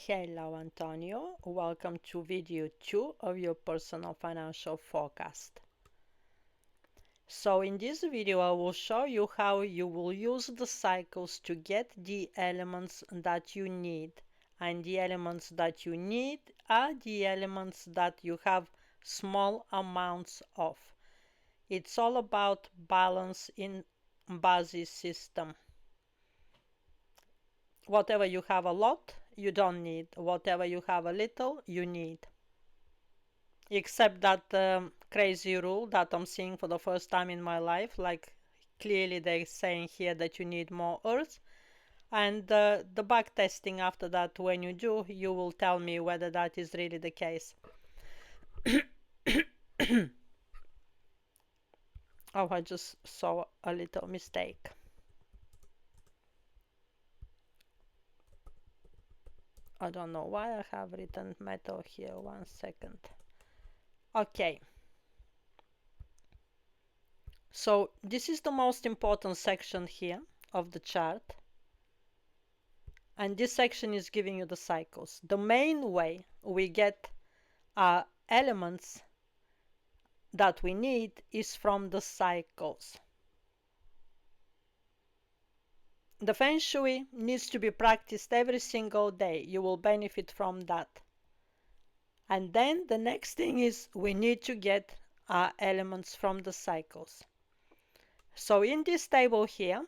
Hello Antonio, welcome to video 2 of your personal financial forecast. So in this video I will show you how you will use the cycles to get the elements that you need. And the elements that you need are the elements that you have small amounts of. It's all about balance in basis system. Whatever you have a lot, you don't need. Whatever you have a little, you need. Except that crazy rule that I'm seeing for the first time in my life, like clearly they're saying here that you need more earth. And the back testing after that, when you do, you will tell me whether that is really the case. Oh, I just saw a little mistake. I don't know why I have written metal here. 1 second. Okay. So this is the most important section here of the chart. And this section is giving you the cycles. The main way we get elements that we need is from the cycles. The Feng Shui needs to be practiced every single day. You will benefit from that. And then the next thing is we need to get elements from the cycles. So in this table here,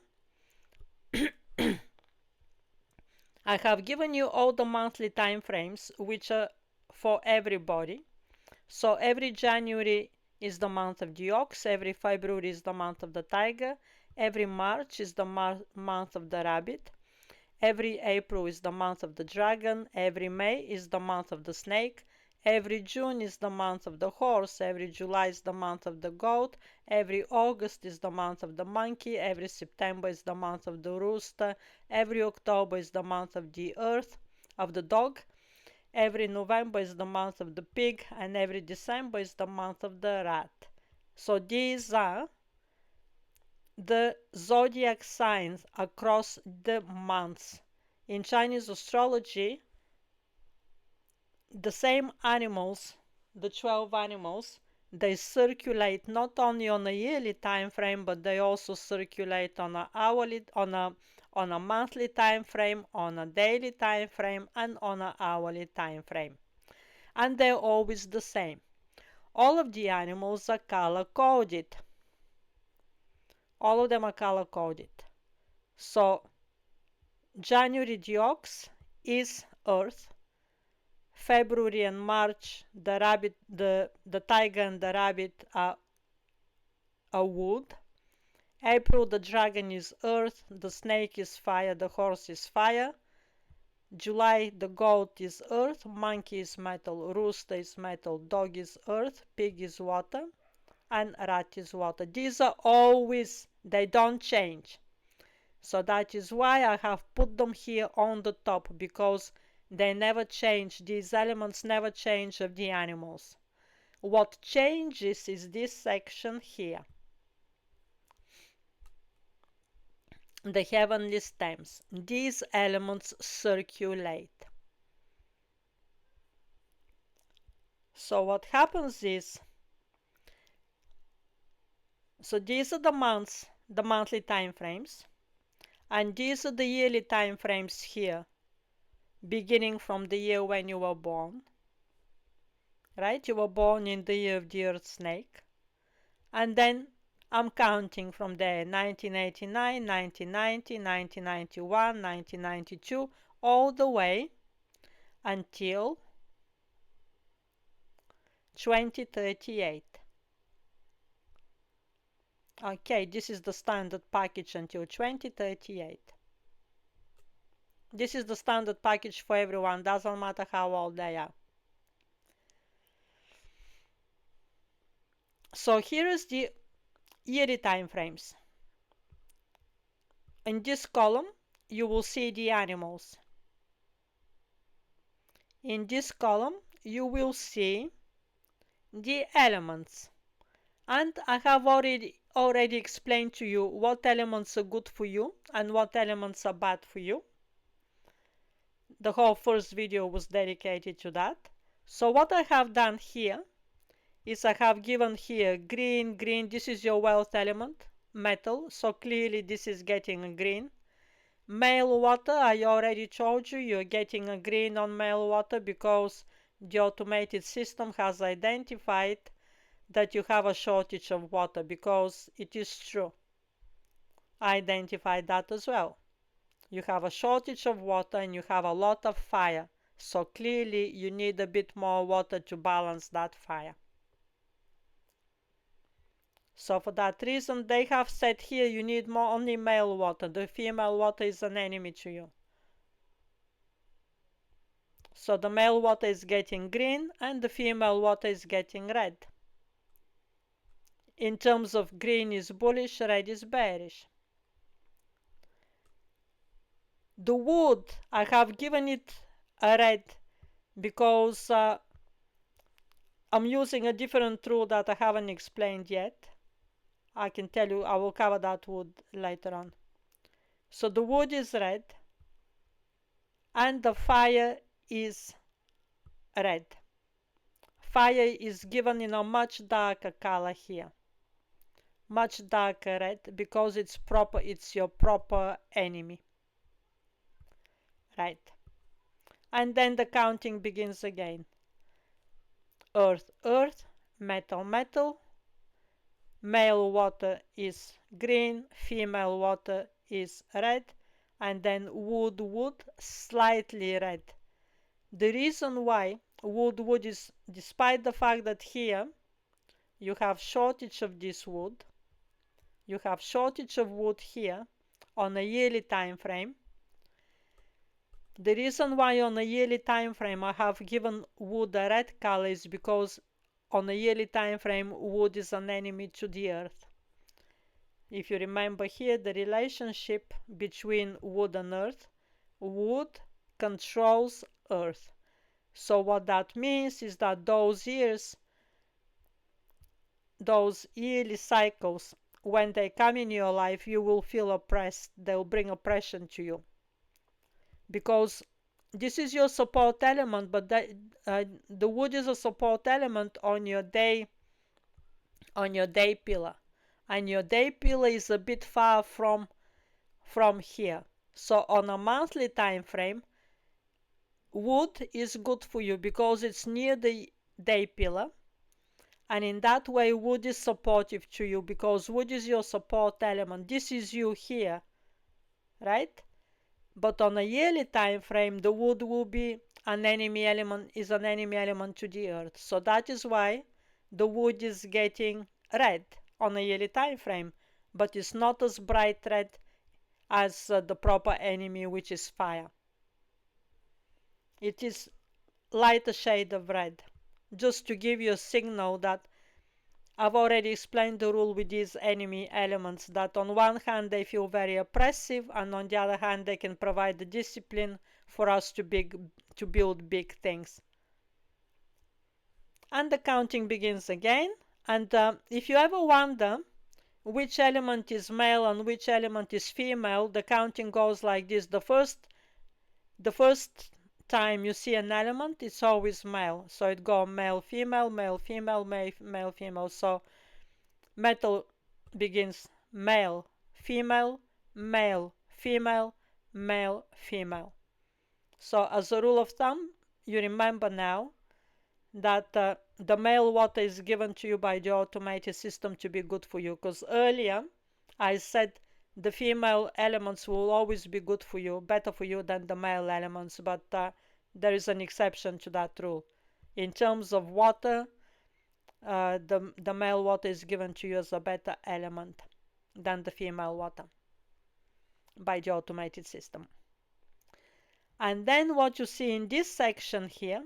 I have given you all the monthly time frames which are for everybody. So every January is the month of the ox, every February is the month of the tiger, every March is the month of the rabbit, every April is the month of the dragon, every May is the month of the snake, every June is the month of the horse, every July is the month of the goat, every August is the month of the monkey, every September is the month of the rooster, every October is the month of the earth, of the dog, every November is the month of the pig, and every December is the month of the rat. So these are the zodiac signs across the months. In Chinese astrology, the same animals, the 12 animals, they circulate not only on a yearly time frame, but they also circulate on a hourly, on a monthly time frame, on a daily time frame, and on an hourly time frame. And they're always the same. All of the animals are color coded. All of them are color coded. So January the ox is earth. February and March the rabbit, the tiger and the rabbit are wood. April the dragon is earth, the snake is fire, the horse is fire. July the goat is earth, monkey is metal, rooster is metal, dog is earth, pig is water, and rat is water. These are always, they don't change. So that is why I have put them here on the top, because they never change. These elements never change of the animals. What changes is this section here. The heavenly stems. These elements circulate. So what happens is, so these are the months, the monthly time frames, and these are the yearly time frames here, beginning from the year when you were born. Right? You were born in the year of the earth snake. And then I'm counting from there, 1989, 1990, 1991, 1992, all the way until 2038. Okay, this is the standard package until 2038. This is the standard package for everyone, doesn't matter how old they are. So here is the yearly time frames. In this column, you will see the animals. In this column, you will see the elements. And I have already explained to you what elements are good for you and what elements are bad for you. The whole first video was dedicated to that. So what I have done here is I have given here green, green. This is your wealth element, metal. So clearly this is getting a green. Male water, I already told you, you're getting a green on male water because the automated system has identified that you have a shortage of water, because it is true. I identified that as well. You have a shortage of water and you have a lot of fire. So clearly you need a bit more water to balance that fire. So for that reason, they have said here you need more only male water. The female water is an enemy to you. So the male water is getting green and the female water is getting red. In terms of green is bullish, red is bearish. The wood, I have given it a red because I'm using a different rule that I haven't explained yet. I can tell you, I will cover that wood later on. So the wood is red and the fire is red. Fire is given in a much darker color here. Much darker red because it's your proper enemy. Right. And then the counting begins again. Earth, earth, metal, metal. Male water is green, female water is red, and then wood, wood, slightly red. The reason why wood, wood is, despite the fact that here you have shortage of this wood, you have shortage of wood here on a yearly time frame. The reason why on a yearly time frame I have given wood a red color is because on a yearly time frame wood is an enemy to the earth. If you remember here the relationship between wood and earth, wood controls earth. So what that means is that those years, those yearly cycles, when they come in your life, you will feel oppressed. They'll bring oppression to you. Because this is your support element, but the wood is a support element on your day pillar, and your day pillar is a bit far from here. So on a monthly time frame, wood is good for you because it's near the day pillar, and in that way wood is supportive to you because wood is your support element. This is you here, right? But on a yearly time frame, the wood will be an enemy element, to the earth. So that is why the wood is getting red on a yearly time frame, but it's not as bright red as the proper enemy, which is fire. It is lighter shade of red, just to give you a signal that I've already explained the rule with these enemy elements, that on one hand they feel very oppressive, and on the other hand they can provide the discipline for us to build big things. And the counting begins again. And if you ever wonder which element is male and which element is female, the counting goes like this. The first time you see an element, it's always male. So it goes male, female, male, female, male, female. So metal begins male, female, male, female, male, female. So as a rule of thumb, you remember now that the male water is given to you by the automated system to be good for you, because earlier I said the female elements will always be good for you, better for you than the male elements, but there is an exception to that rule. In terms of water, the male water is given to you as a better element than the female water by the automated system. And then what you see in this section here,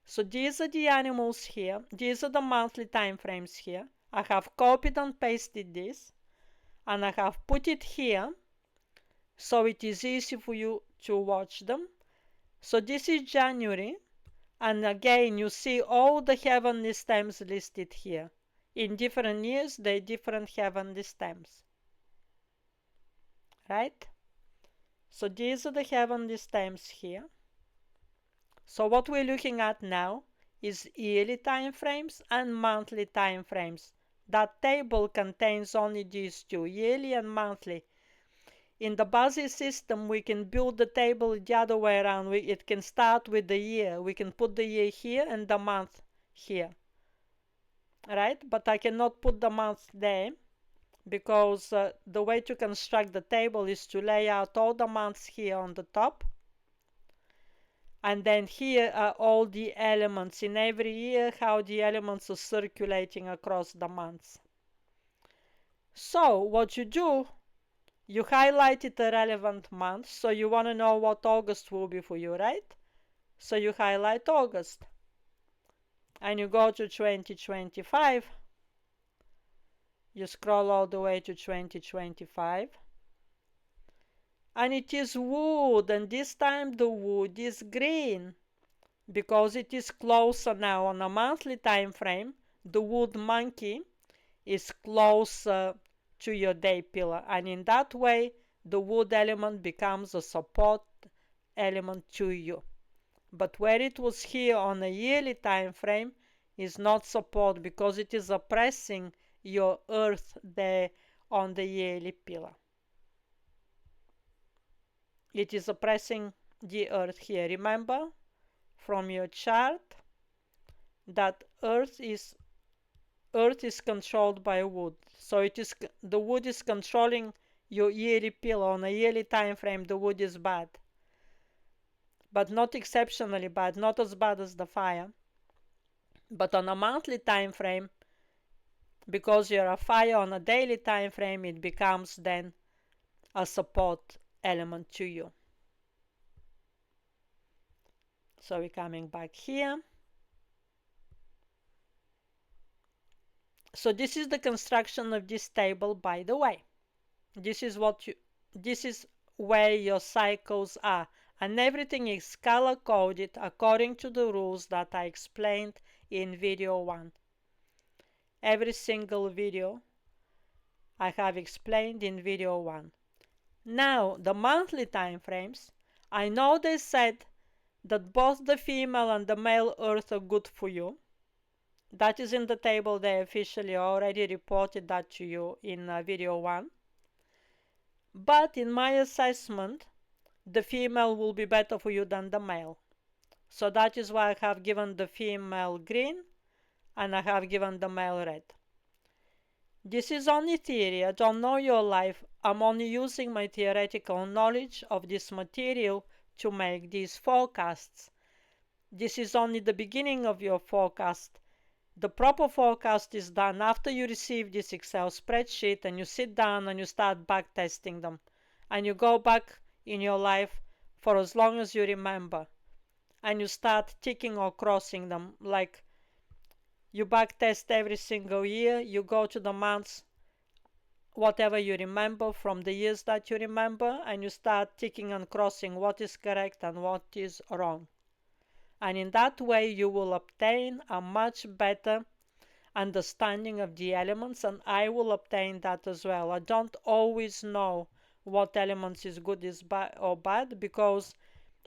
so these are the animals here, these are the monthly time frames here. I have copied and pasted this, and I have put it here so it is easy for you to watch them. So this is January, and again you see all the heavenly stems listed here. In different years, they are different heavenly stems. Right? So these are the heavenly stems here. So what we're looking at now is yearly time frames and monthly time frames. That table contains only these two, yearly and monthly. In the BASIS system, we can build the table the other way around. It can start with the year. We can put the year here and the month here. Right? But I cannot put the month there because the way to construct the table is to lay out all the months here on the top. And then here are all the elements in every year, how the elements are circulating across the months. So what you do, you highlighted the relevant month, so you want to know what August will be for you, right? So you highlight August. And you go to 2025. You scroll all the way to 2025. And it is wood, and this time the wood is green because it is closer now on a monthly time frame. The wood monkey is closer to your day pillar, and in that way the wood element becomes a support element to you. But where it was here on a yearly time frame is not support because it is oppressing your earth there on the yearly pillar. It is oppressing the earth here. Remember from your chart that earth is controlled by wood. So the wood is controlling your yearly pillar. On a yearly time frame, the wood is bad. But not exceptionally bad, not as bad as the fire. But on a monthly time frame, because you're a fire on a daily time frame, it becomes then a support element to you. So we're coming back here. So this is the construction of this table, by the way. This is where your cycles are, and everything is color coded according to the rules that I explained in video 1. Every single video I have explained in video 1. Now the monthly time frames, I know they said that both the female and the male earth are good for you. That is in the table. They officially already reported that to you in video 1. But in my assessment, the female will be better for you than the male. So that is why I have given the female green and I have given the male red. This is only theory. I don't know your life. I'm only using my theoretical knowledge of this material to make these forecasts. This is only the beginning of your forecast. The proper forecast is done after you receive this Excel spreadsheet and you sit down and you start back testing them. And you go back in your life for as long as you remember. And you start ticking or crossing them. Like you back test every single year. You go to the months, whatever you remember from the years that you remember. And you start ticking and crossing what is correct and what is wrong. And in that way you will obtain a much better understanding of the elements, and I will obtain that as well. I don't always know what elements is good or bad because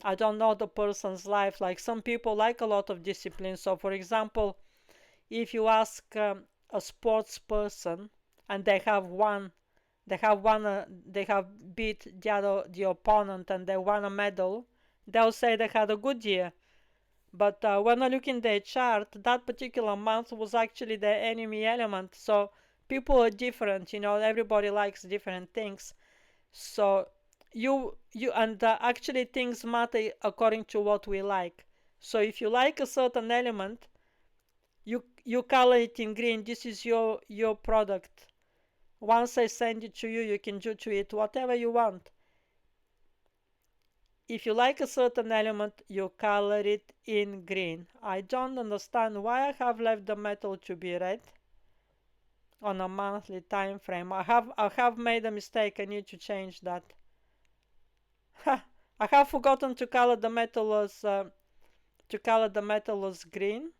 I don't know the person's life. Like some people like a lot of discipline. So for example, if you ask a sports person and they have beat the opponent and they won a medal, they'll say they had a good year. But when I look in their chart, that particular month was actually the enemy element. So people are different, everybody likes different things. So actually things matter according to what we like. So if you like a certain element, you color it in green. This is your product. Once I send it to you, you can do to it whatever you want. If you like a certain element, you color it in green. I don't understand why I have left the metal to be red on a monthly time frame. I have made a mistake. I need to change that. I have forgotten to color the metal as green.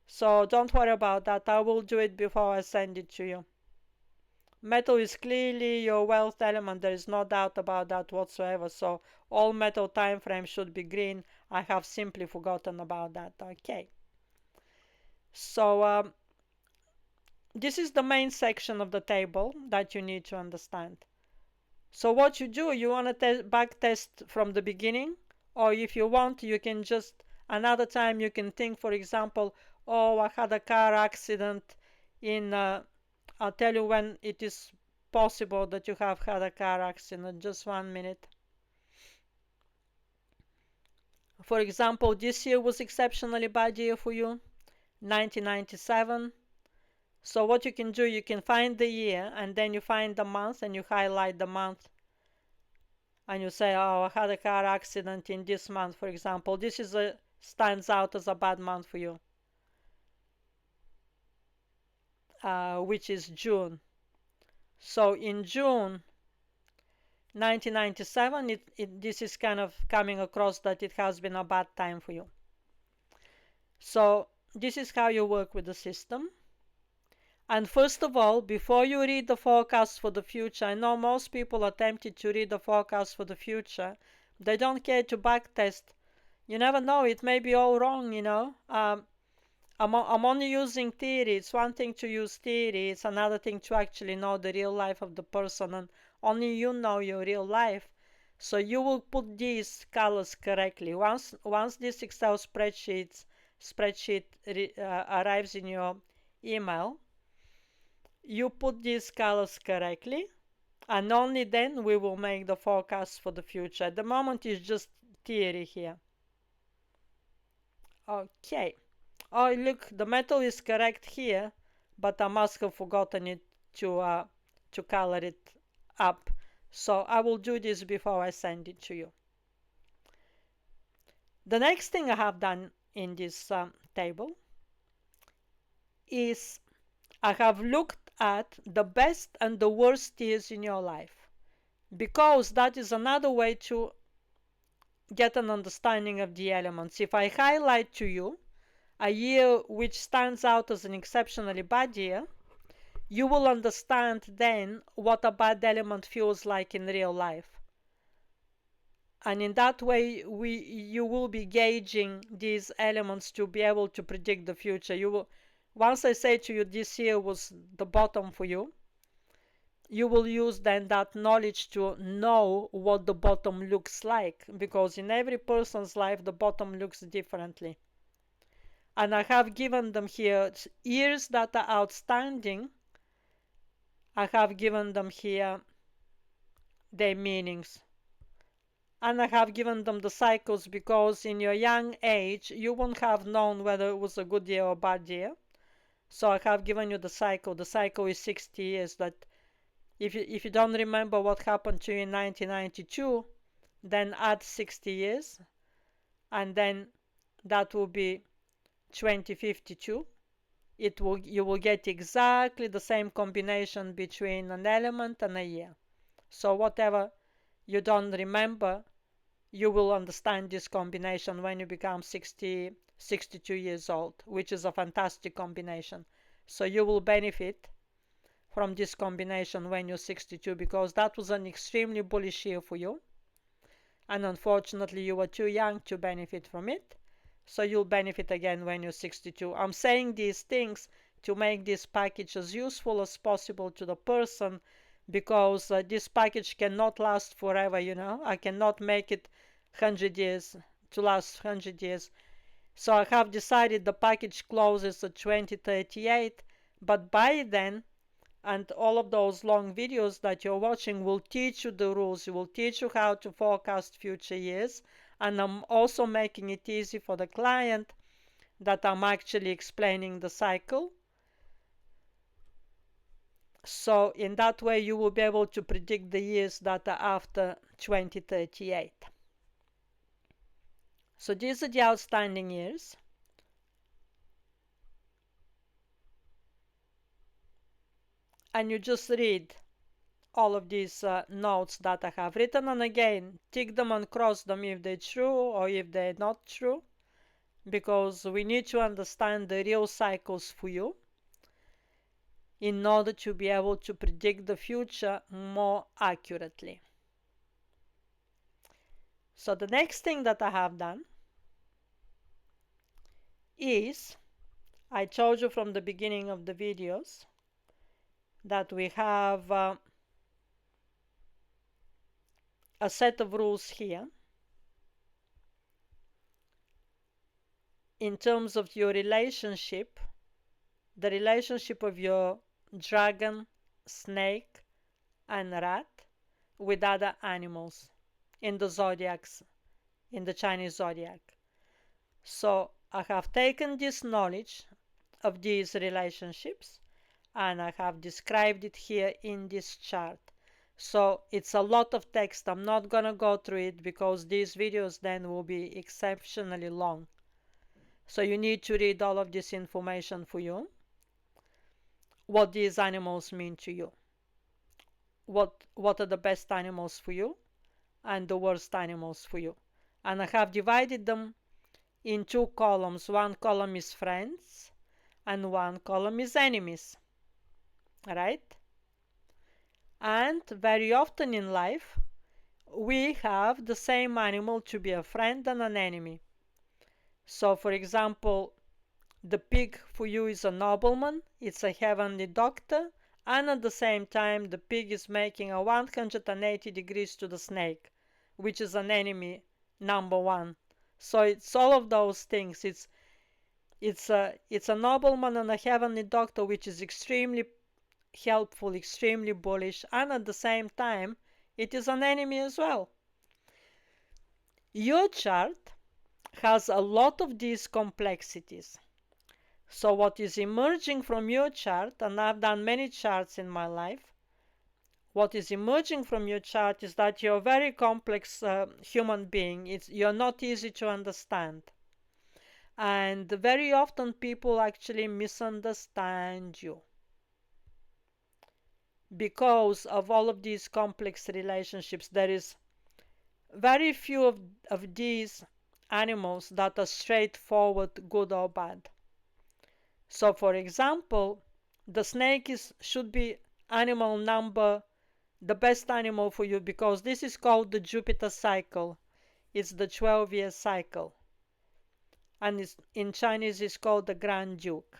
So don't worry about that. I will do it before I send it to you. Metal is clearly your wealth element. There is no doubt about that whatsoever. So all metal time frames should be green. I have simply forgotten about that. Okay. So this is the main section of the table that you need to understand. So what you do, you want to back test from the beginning, or if you want, you can just another time you can think, for example, oh, I had a car accident in. I'll tell you when it is possible that you have had a car accident. Just 1 minute. For example, this year was exceptionally bad year for you, 1997. So what you can do, you can find the year and then you find the month and you highlight the month and you say, oh, I had a car accident in this month, for example. This is stands out as a bad month for you, which is June. So in June 1997, this is kind of coming across that it has been a bad time for you. So this is how you work with the system. And first of all, before you read the forecast for the future, I know most people are tempted to read the forecast for the future. They don't care to backtest. You never know, it may be all wrong, you know. I'm only using theory. It's one thing to use theory, it's another thing to actually know the real life of the person, and only you know your real life. So you will put these colors correctly. Once this Excel spreadsheet arrives in your email, you put these colors correctly, and only then we will make the forecast for the future. At the moment, it's just theory here. Okay. Oh, look, the metal is correct here, but I must have forgotten it to color it up. So I will do this before I send it to you. The next thing I have done in this table is I have looked at the best and the worst years in your life, because that is another way to get an understanding of the elements. If I highlight to you a year which stands out as an exceptionally bad year, you will understand then what a bad element feels like in real life. And in that way, you will be gauging these elements to be able to predict the future. Once I say to you this year was the bottom for you, you will use then that knowledge to know what the bottom looks like, because in every person's life the bottom looks differently. And I have given them here years that are outstanding. I have given them here their meanings. And I have given them the cycles, because in your young age you won't have known whether it was a good year or bad year. So I have given you the cycle. The cycle is 60 years. That if you don't remember what happened to you in 1992, then add 60 years, and then that will be 2052. You will get exactly the same combination between an element and a year. So whatever you don't remember, you will understand this combination when you become 62 years old, which is a fantastic combination. So you will benefit from this combination when you're 62, because that was an extremely bullish year for you. And unfortunately, you were too young to benefit from it. So you'll benefit again when you're 62. I'm saying these things to make this package as useful as possible to the person, because this package cannot last forever, you know. I cannot make it 100 years to last 100 years. So I have decided the package closes at 2038, but by then, and all of those long videos that you're watching will teach you the rules. It will teach you how to forecast future years, and I'm also making it easy for the client that I'm actually explaining the cycle. So in that way you will be able to predict the years that are after 2038. So these are the outstanding years. And you just read all of these notes that I have written, and again tick them and cross them if they're true or if they're not true, because we need to understand the real cycles for you. in order to be able to predict the future more accurately. So the next thing that I have done is, I told you from the beginning of the videos that we have a set of rules here in terms of your relationship, the relationship of your dragon, snake, and rat with other animals in the zodiacs, in the Chinese zodiac. So I have taken this knowledge of these relationships and I have described it here in this chart. So it's a lot of text. I'm not gonna go through it because these videos then will be exceptionally long. So you need to read all of this information for you. What these animals mean to you. What are the best animals for you and the worst animals for you. And I have divided them in two columns. One column is friends and one column is enemies. Right? And very often in life, we have the same animal to be a friend and an enemy. So, for example, the pig for you is a nobleman, it's a heavenly doctor, and at the same time, the pig is making a 180 degrees to the snake, which is an enemy number one. So it's all of those things. It's a nobleman and a heavenly doctor, which is extremely helpful, extremely bullish, and at the same time, it is an enemy as well. Your chart has a lot of these complexities. So what is emerging from your chart, and I've done many charts in my life, what is emerging from your chart is that you're a very complex human being. You're not easy to understand. And very often people actually misunderstand you because of all of these complex relationships. There is very few of these animals that are straightforward, good or bad. So, for example, the snake should be animal number, the best animal for you because this is called the Jupiter cycle. It's the 12-year cycle. And in Chinese it's called the Grand Duke.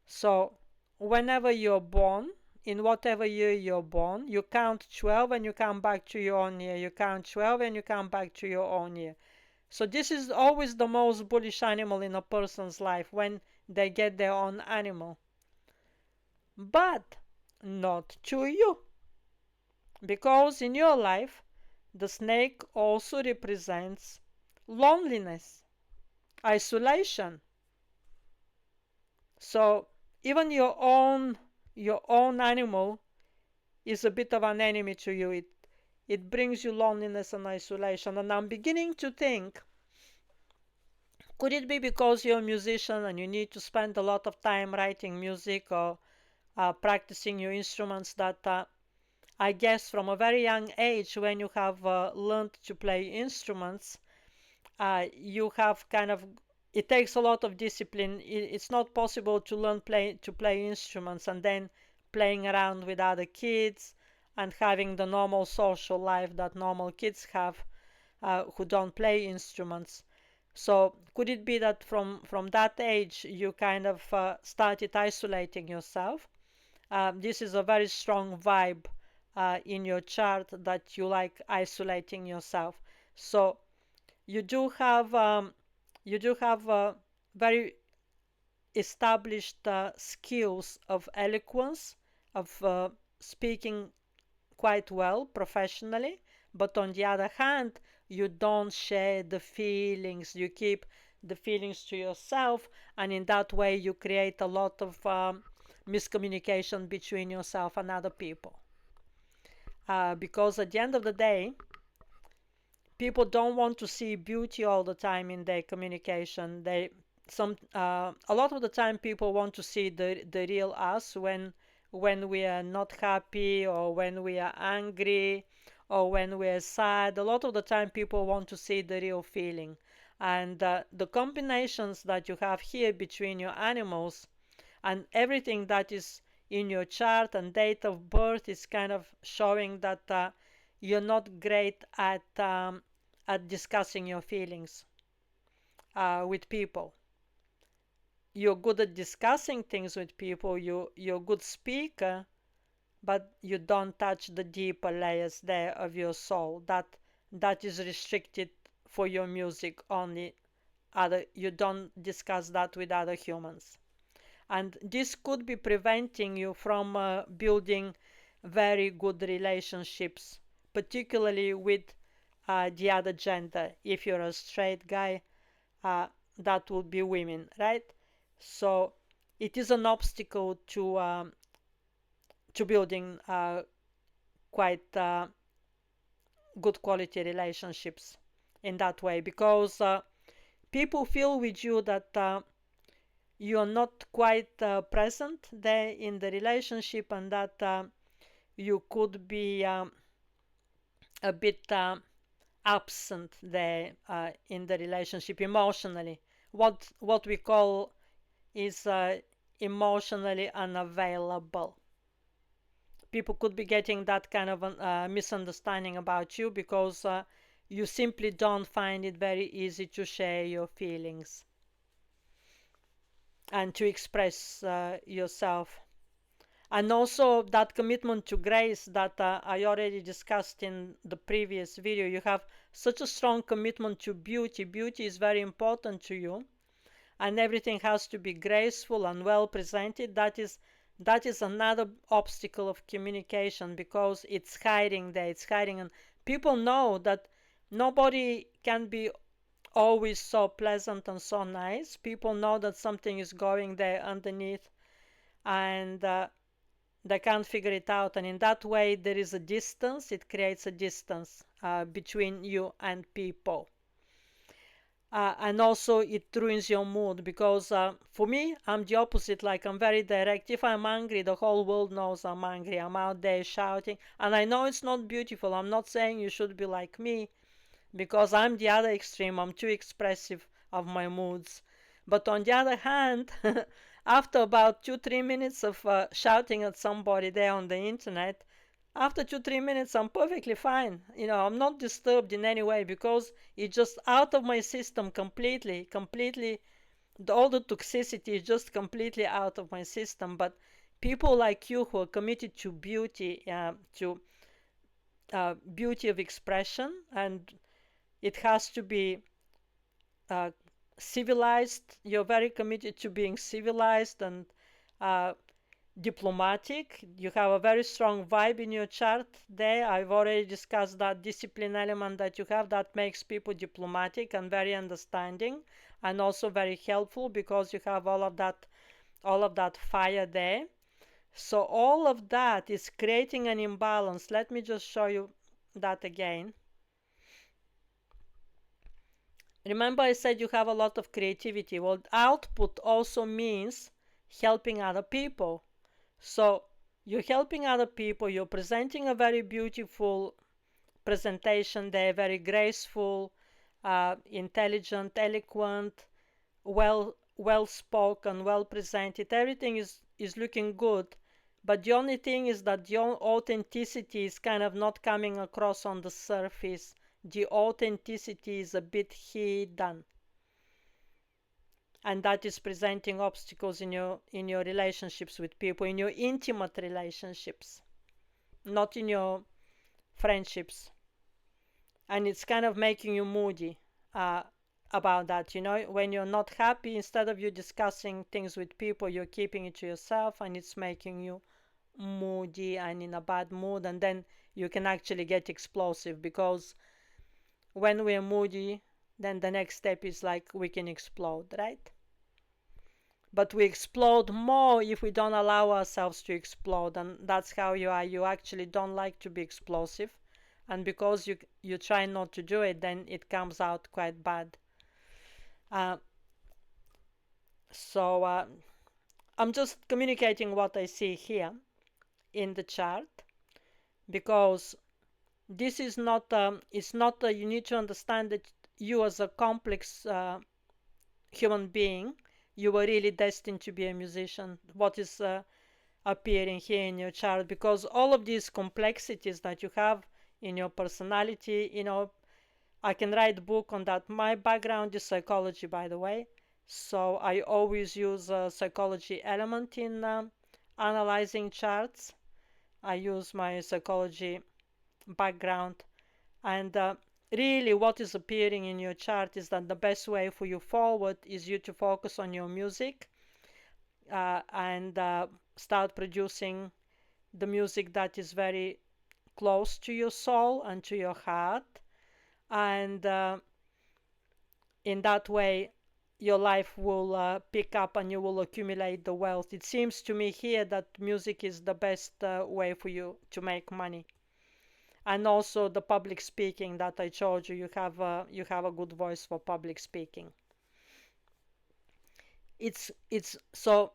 So, whenever you're born, in whatever year you're born, you count 12 and you come back to your own year. You count 12 and you come back to your own year. So this is always the most bullish animal in a person's life when they get their own animal. But not to you. Because in your life, the snake also represents loneliness, isolation. So even your own animal is a bit of an enemy to you. It brings you loneliness and isolation. And I'm beginning to think, could it be because you're a musician and you need to spend a lot of time writing music or practicing your instruments that I guess from a very young age when you have learned to play instruments, you have kind of, it takes a lot of discipline. It's not possible to learn to play instruments and then playing around with other kids and having the normal social life that normal kids have who don't play instruments. So could it be that from that age you kind of started isolating yourself? This is a very strong vibe in your chart that you like isolating yourself. So you do have very established skills of eloquence, of speaking quite well professionally, but on the other hand, you don't share the feelings. You keep the feelings to yourself, and in that way, you create a lot of miscommunication between yourself and other people. Because at the end of the day, people don't want to see beauty all the time in their communication. A lot of the time people want to see the real us when we are not happy or when we are angry or when we are sad. A lot of the time people want to see the real feeling. And the combinations that you have here between your animals and everything that is in your chart and date of birth is kind of showing that you're not great at discussing your feelings with people. You're good at discussing things with people. You're a good speaker, but you don't touch the deeper layers there of your soul. That is restricted for your music only. You don't discuss that with other humans, and this could be preventing you from building very good relationships, particularly with the other gender. If you're a straight guy, uh, that would be women, right? So it is an obstacle to building quite good quality relationships in that way, because people feel with you that you are not quite present there in the relationship, and that you could be a bit absent there in the relationship emotionally. What we call is emotionally unavailable. People could be getting that kind of misunderstanding about you, because you simply don't find it very easy to share your feelings and to express yourself. And also that commitment to grace that I already discussed in the previous video. You have such a strong commitment to beauty. Beauty is very important to you, and everything has to be graceful and well presented. That is another obstacle of communication, because it's hiding there. It's hiding, and people know that nobody can be always so pleasant and so nice. People know that something is going there underneath, and they can't figure it out. And in that way, there is a distance. It creates a distance between you and people. And also it ruins your mood, because for me, I'm the opposite. Like, I'm very direct. If I'm angry, the whole world knows I'm angry. I'm out there shouting, and I know it's not beautiful. I'm not saying you should be like me, because I'm the other extreme. I'm too expressive of my moods. But on the other hand, after about 2-3 minutes of shouting at somebody there on the internet, after 2-3 minutes, I'm perfectly fine. I'm not disturbed in any way, because it's just out of my system completely. Completely, all the toxicity is just completely out of my system. But people like you who are committed to beauty, to beauty of expression, and it has to be uh, civilized. You're very committed to being civilized and uh, diplomatic. You have a very strong vibe in your chart there. I've already discussed that discipline element that you have, that makes people diplomatic and very understanding, and also very helpful, because you have all of that fire there. So all of that is creating an imbalance. Let me just show you that again. Remember, I said you have a lot of creativity. Well, output also means helping other people. So you're helping other people, you're presenting a very beautiful presentation. They're very graceful, intelligent, eloquent, well spoken, well presented. Everything is looking good. But the only thing is that your authenticity is kind of not coming across on the surface. The authenticity is a bit hidden, and that is presenting obstacles in your relationships with people, in your intimate relationships, not in your friendships. And it's kind of making you moody uh, about that. When you're not happy, instead of you discussing things with people, you're keeping it to yourself, and it's making you moody and in a bad mood. And then you can actually get explosive, because when we're moody, then the next step is like we can explode, right? But we explode more if we don't allow ourselves to explode, and that's how you are. You actually don't like to be explosive, and because you try not to do it, then it comes out quite bad. Uh, so I'm just communicating what I see here in the chart, because this is not it's not you need to understand that you, as a complex human being, you were really destined to be a musician, what is appearing here in your chart, because all of these complexities that you have in your personality, I can write a book on that. My background is psychology, by the way, so I always use a psychology element in analyzing charts. I use my psychology background, and really what is appearing in your chart is that the best way for you forward is you to focus on your music, and start producing the music that is very close to your soul and to your heart. And in that way, your life will pick up and you will accumulate the wealth. It seems to me here that music is the best way for you to make money. And also the public speaking that I told you, you have a good voice for public speaking. It's so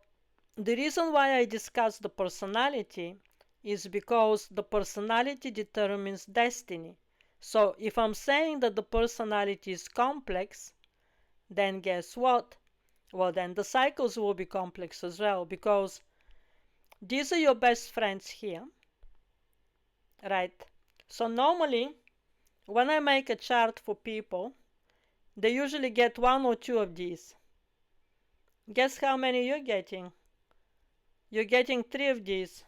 the reason why I discuss the personality is because the personality determines destiny. So if I'm saying that the personality is complex, then guess what? Well, then the cycles will be complex as well, because these are your best friends here, right? So normally, when I make a chart for people, they usually get one or two of these. Guess how many you're getting? You're getting three of these.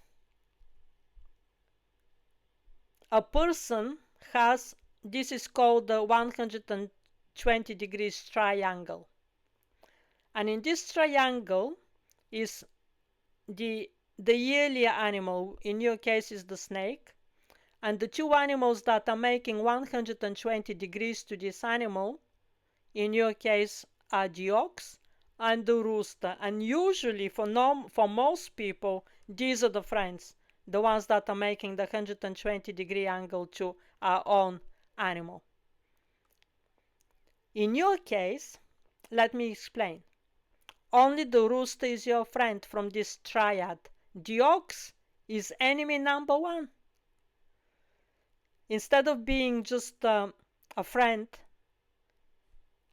A person has, this is called the 120 degrees triangle. And in this triangle is the yearly animal, in your case is the snake, and the two animals that are making 120 degrees to this animal, in your case, are the ox and the rooster. And usually for most people, these are the friends, the ones that are making the 120-degree angle to our own animal. In your case, let me explain. Only the rooster is your friend from this triad. The ox is enemy number one. Instead of being just a friend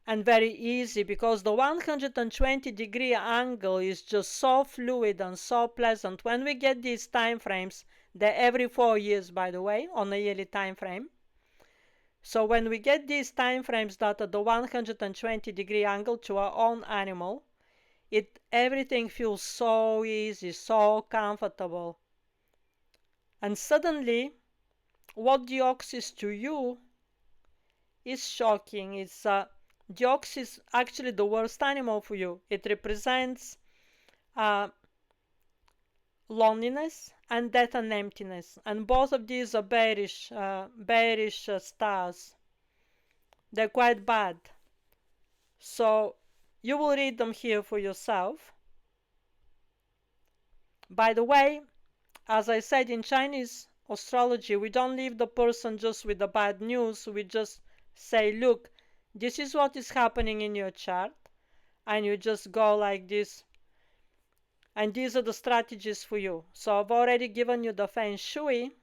and very easy, because the 120-degree angle is just so fluid and so pleasant. When we get these time frames, they're every 4 years, by the way, on a yearly time frame. So when we get these time frames that are the 120-degree angle to our own animal, everything feels so easy, so comfortable. And suddenly, what the ox is to you is shocking. The ox is actually the worst animal for you. It represents loneliness and death and emptiness, and both of these are bearish stars. They're quite bad. So you will read them here for yourself. By the way, as I said, in Chinese astrology, we don't leave the person just with the bad news. We just say, look, this is what is happening in your chart, and you just go like this, and these are the strategies for you. So I've already given you the feng shui,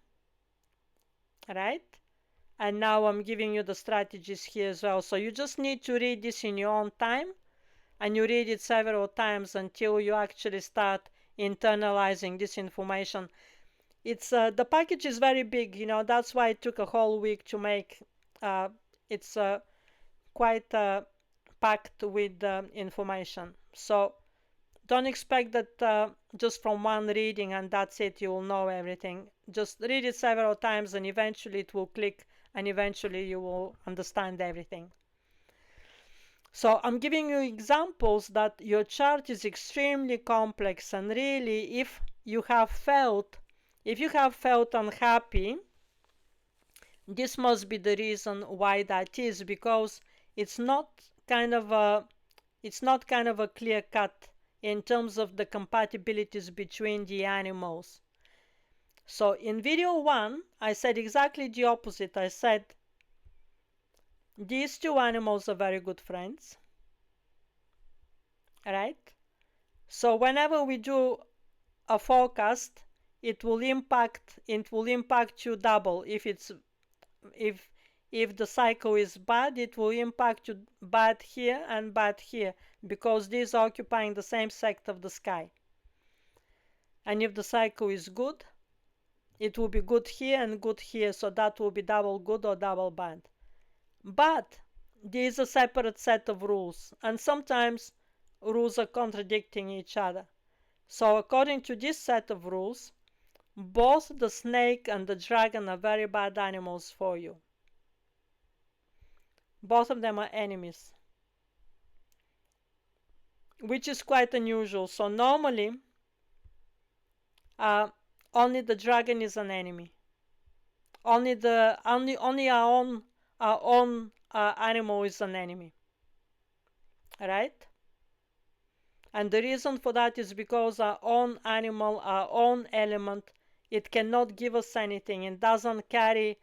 right? And now I'm giving you the strategies here as well. So you just need to read this in your own time, and you read it several times until you actually start internalizing this information. It's the package is very big, that's why it took a whole week to make. It's quite packed with information. So don't expect that just from one reading and that's it, you will know everything. Just read it several times and eventually it will click, and eventually you will understand everything. So I'm giving you examples that your chart is extremely complex, and really if you have felt unhappy, this must be the reason why that is, because it's not kind of a clear cut in terms of the compatibilities between the animals. So in video 1, I said exactly the opposite. I said these two animals are very good friends, right? So whenever we do a forecast, it will impact you double if if the cycle is bad, it will impact you bad here and bad here, because these are occupying the same sector of the sky. And if the cycle is good, it will be good here and good here, so that will be double good or double bad. But there is a separate set of rules, and sometimes rules are contradicting each other. So according to this set of rules, both the snake and the dragon are very bad animals for you. Both of them are enemies, which is quite unusual. So normally, only the dragon is an enemy. Only our own animal is an enemy, right? And the reason for that is because our own animal, our own element, it cannot give us anything. It doesn't carry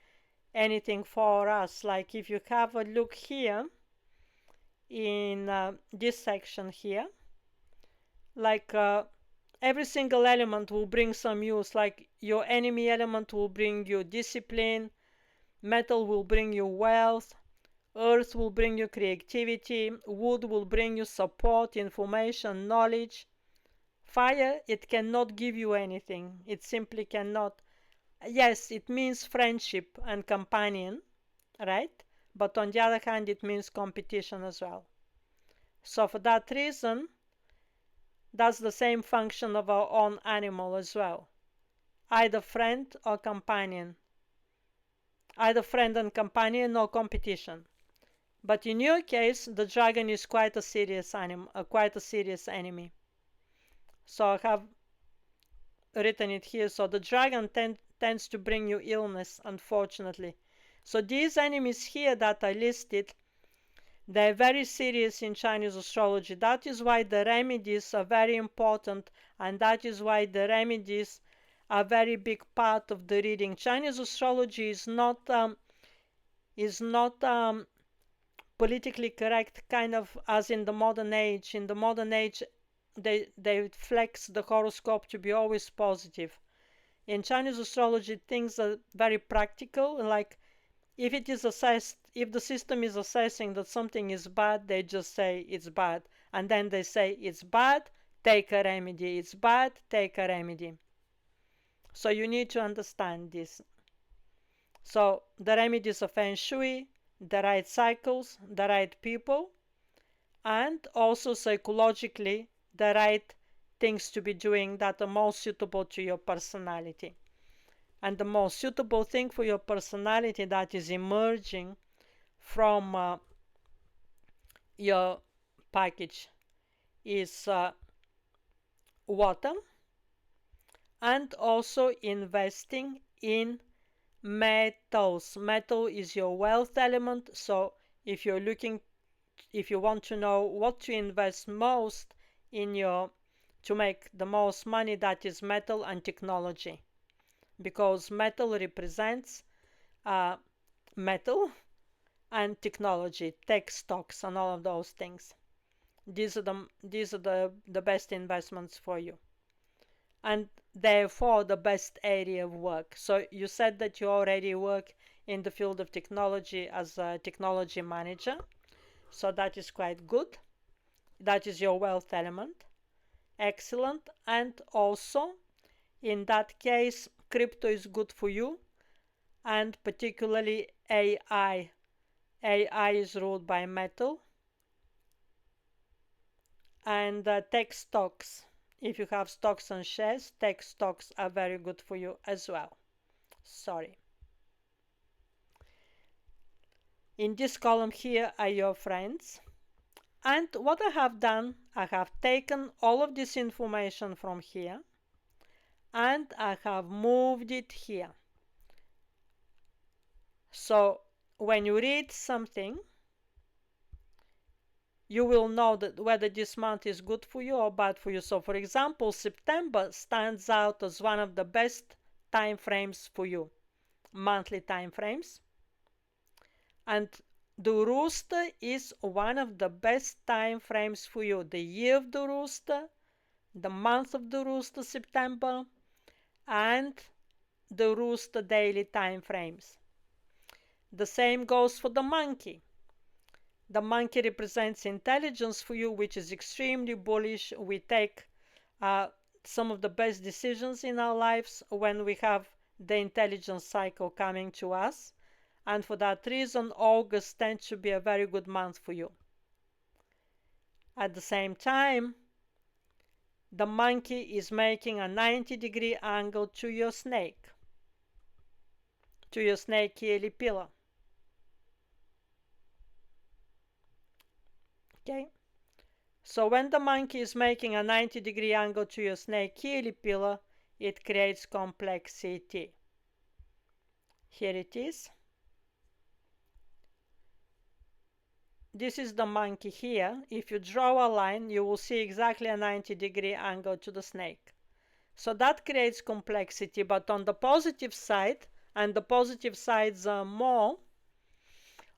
anything for us. Like if you have a look here in this section here, like every single element will bring some use. Like your enemy element will bring you discipline, metal will bring you wealth, earth will bring you creativity, wood will bring you support, information, knowledge. Fire, it cannot give you anything. It simply cannot. Yes, it means friendship and companion, right? But on the other hand, it means competition as well. So for that reason, that's the same function of our own animal as well. Either friend or companion. Either friend and companion or competition. But in your case, the dragon is quite a serious animal, quite a serious enemy. So I have written it here. So the dragon tends to bring you illness, unfortunately. So these enemies here that I listed, they're very serious in Chinese astrology. That is why the remedies are very important, and that is why the remedies are a very big part of the reading. Chinese astrology is not politically correct, kind of as in the modern age. In the modern age, they flex the horoscope to be always positive. In Chinese astrology, things are very practical. Like if it is assessed, if the system is assessing that something is bad, they just say it's bad, and then they say it's bad, take a remedy. It's bad, take a remedy. So you need to understand this. So the remedies of Feng Shui, the right cycles, the right people, and also psychologically the right things to be doing that are most suitable to your personality. And the most suitable thing for your personality that is emerging from your package is water, and also investing in metals. Metal is your wealth element. So if you want to know what to invest most in your to make the most money, that is metal and technology, because metal represents metal and technology, tech stocks, and all of those things. These are the best investments for you, and therefore the best area of work. So you said that you already work in the field of technology as a technology manager, so that is quite good. That is your wealth element. Excellent. And also, in that case, crypto is good for you, and particularly AI. AI is ruled by metal. And tech stocks. If you have stocks and shares, tech stocks are very good for you as well. Sorry. In this column here are your friends. And what I have done, I have taken all of this information from here and I have moved it here. So when you read something, you will know that whether this month is good for you or bad for you. So for example, September stands out as one of the best time frames for you, monthly time frames. And the rooster is one of the best time frames for you. The year of the rooster, the month of the rooster, September, and the rooster daily time frames. The same goes for the monkey. The monkey represents intelligence for you, which is extremely bullish. We take some of the best decisions in our lives when we have the intelligence cycle coming to us. And for that reason, August tends to be a very good month for you. At the same time, the monkey is making a 90-degree angle to your snake Kieli pillar. Okay? So when the monkey is making a 90-degree angle to your snake Kieli pillar, it creates complexity. Here it is. This is the monkey here. If you draw a line, you will see exactly a 90-degree angle to the snake. So that creates complexity, but on the positive side, and the positive sides are more,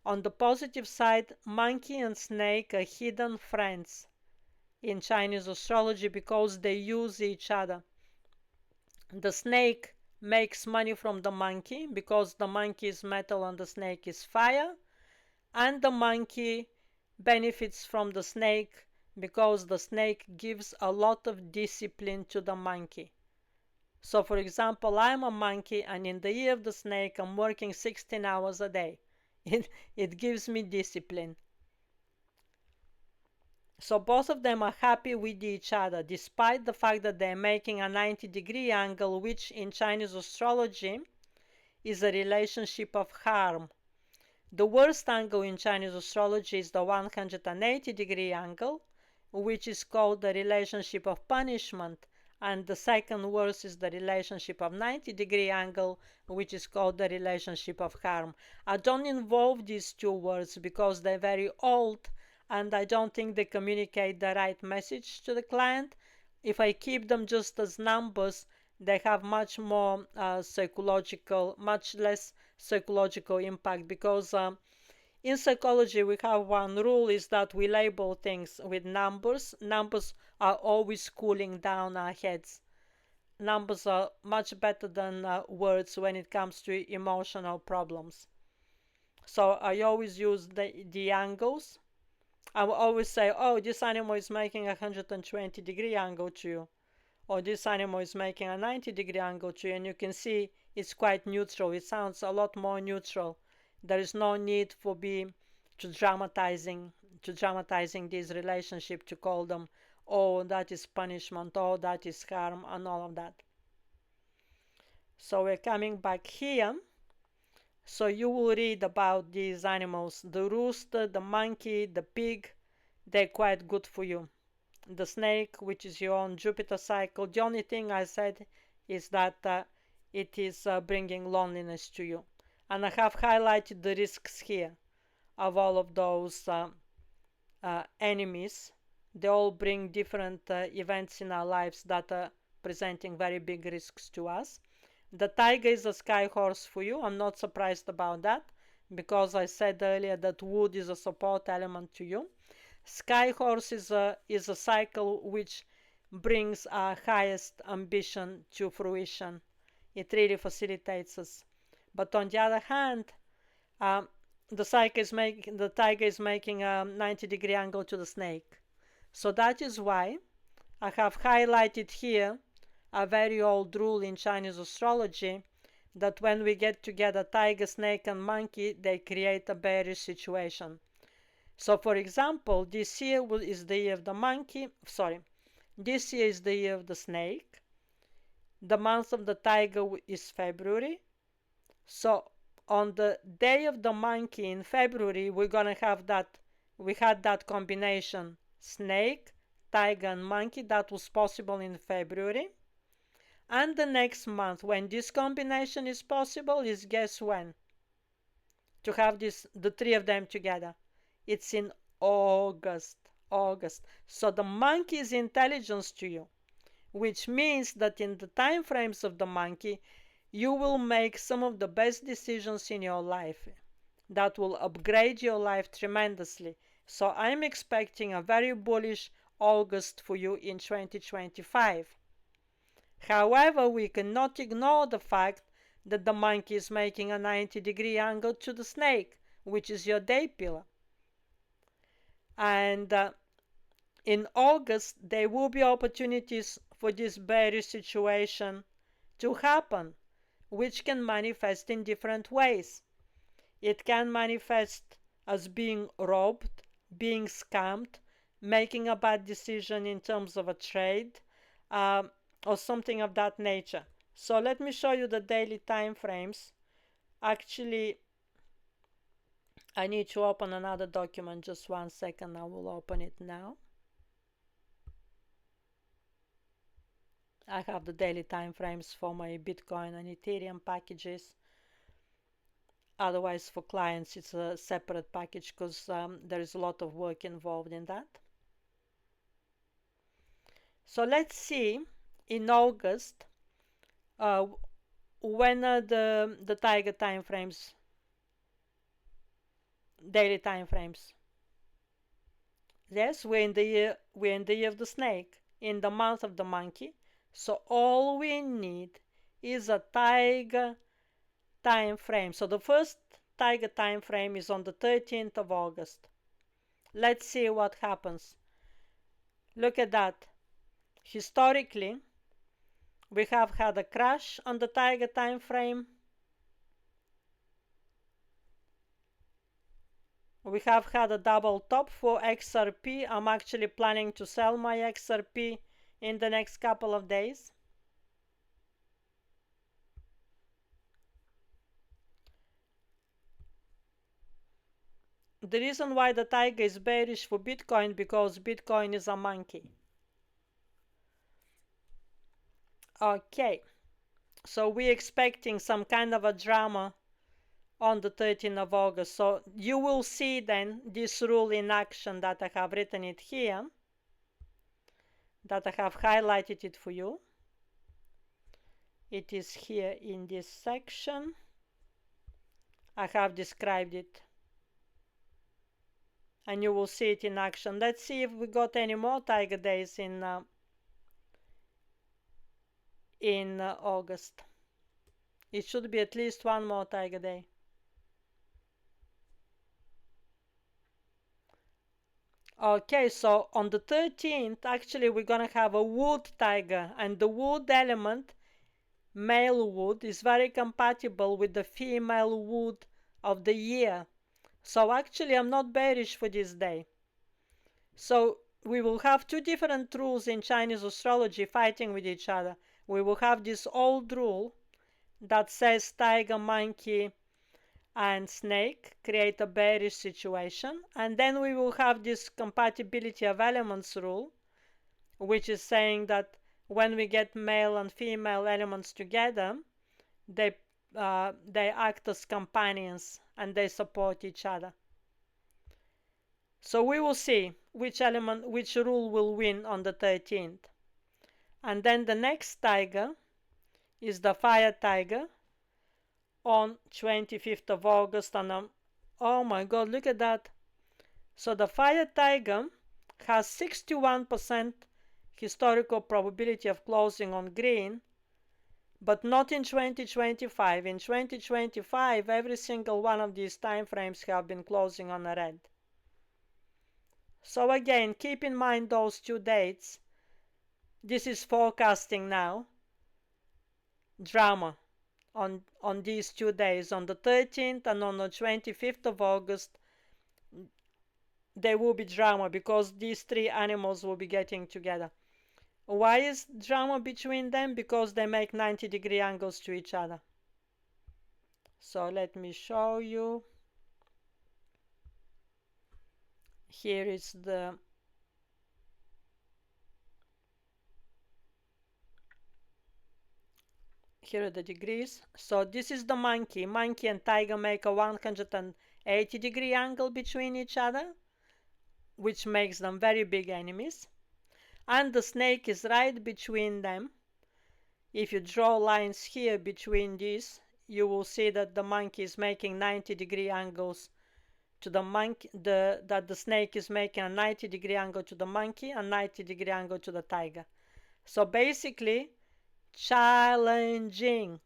on the positive side, monkey and snake are hidden friends in Chinese astrology because they use each other. The snake makes money from the monkey because the monkey is metal and the snake is fire, and the monkey benefits from the snake because the snake gives a lot of discipline to the monkey. So, for example, I'm a monkey, and in the year of the snake, I'm working 16 hours a day. It gives me discipline. So both of them are happy with each other, despite the fact that they're making a 90-degree angle, which in Chinese astrology is a relationship of harm. The worst angle in Chinese astrology is the 180-degree angle, which is called the relationship of punishment, and the second worst is the relationship of 90-degree angle, which is called the relationship of harm. I don't involve these two words because they're very old and I don't think they communicate the right message to the client. If I keep them just as numbers, they have much more much less psychological impact because in psychology we have one rule is that we label things with numbers. Numbers are always cooling down our heads. Numbers are much better than words when it comes to emotional problems. So I always use the angles. I will always say, oh, this animal is making a 120-degree angle to you, or this animal is making a 90-degree angle to you, and you can see it's quite neutral. It sounds a lot more neutral. There is no need for me to dramatizing this relationship to call them, oh, that is punishment, oh, that is harm, and all of that. So we're coming back here. So you will read about these animals, the rooster, the monkey, the pig. They're quite good for you. The snake, which is your own Jupiter cycle. The only thing I said is that it is bringing loneliness to you. And I have highlighted the risks here of all of those enemies. They all bring different events in our lives that are presenting very big risks to us. The tiger is a sky horse for you. I'm not surprised about that because I said earlier that wood is a support element to you. Sky horse is a cycle which brings our highest ambition to fruition. It really facilitates us. But on the other hand, the tiger is making a 90-degree angle to the snake. So that is why I have highlighted here a very old rule in Chinese astrology that when we get together tiger, snake, and monkey, they create a bearish situation. So, for example, this year is the year of the monkey. Sorry, this year is the year of the snake. The month of the tiger is February. So, on the day of the monkey in February, we're gonna have that. We had that combination: snake, tiger, and monkey. That was possible in February. And the next month, when this combination is possible, is guess when? To have the three of them together. It's in August. So the monkey is intelligence to you, which means that in the time frames of the monkey, you will make some of the best decisions in your life that will upgrade your life tremendously. So I'm expecting a very bullish August for you in 2025. However, we cannot ignore the fact that the monkey is making a 90-degree angle to the snake, which is your day pillar. And in August, there will be opportunities for this bearish situation to happen, which can manifest in different ways. It can manifest as being robbed, being scammed, making a bad decision in terms of a trade, or something of that nature. So let me show you the daily time frames. Actually, I need to open another document. Just 1 second. I will open it now. I have the daily time frames for my Bitcoin and Ethereum packages. Otherwise, for clients, it's a separate package because there is a lot of work involved in that. So let's see in August when are the Tiger time frames, daily time frames. Yes, we're in the year of the snake, in the month of the monkey. So all we need is a Tiger time frame. So the first Tiger time frame is on the 13th of August. Let's see what happens. Look at that. Historically, we have had a crash on the Tiger time frame. We have had a double top for XRP. I'm actually planning to sell my XRP in the next couple of days. The reason why the tiger is bearish for Bitcoin because Bitcoin is a monkey. Okay, so we're expecting some kind of a drama on the 13th of August. So you will see then this rule in action that I have written it here, that I have highlighted it for you. It is here in this section. I have described it. And you will see it in action. Let's see if we got any more Tiger days in August. It should be at least one more Tiger day. Okay, so on the 13th, actually, we're gonna have a wood tiger, and the wood element, male wood, is very compatible with the female wood of the year. So actually, I'm not bearish for this day. So we will have two different rules in Chinese astrology fighting with each other. We will have this old rule that says tiger, monkey, and snake create a bearish situation, and then we will have this compatibility of elements rule, which is saying that when we get male and female elements together, they act as companions and they support each other. So we will see which rule will win on the 13th. And then the next tiger is the fire tiger on 25th of August. And oh my god, look at that. So the fire tiger has 61% historical probability of closing on green, but not in 2025. In 2025, every single one of these time frames have been closing on a red. So again, keep in mind those two dates. This is forecasting now. Drama on these 2 days, on the 13th and on the 25th of August. There will be drama because these three animals will be getting together. Why is drama between them? Because they make 90-degree angles to each other. So let me show you. Here is here are the degrees. So this is the monkey. Monkey and tiger make a 180-degree angle between each other, which makes them very big enemies. And the snake is right between them. If you draw lines here between these, you will see that the monkey is making 90-degree angles to the monkey, that the snake is making a 90-degree angle to the monkey and 90-degree angle to the tiger. So basically, challenging.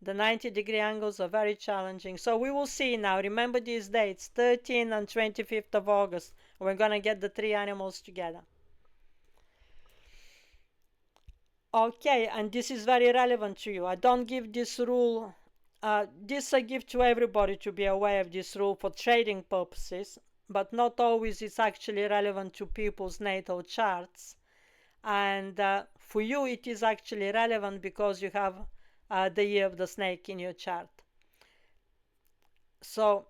The 90-degree angles are very challenging. So we will see now. Remember these dates, 13th and 25th of August. We're going to get the three animals together. Okay, and this is very relevant to you. I don't give this rule. This I give to everybody to be aware of this rule for trading purposes, but not always it's actually relevant to people's natal charts. And for you, it is actually relevant because you have the year of the snake in your chart. So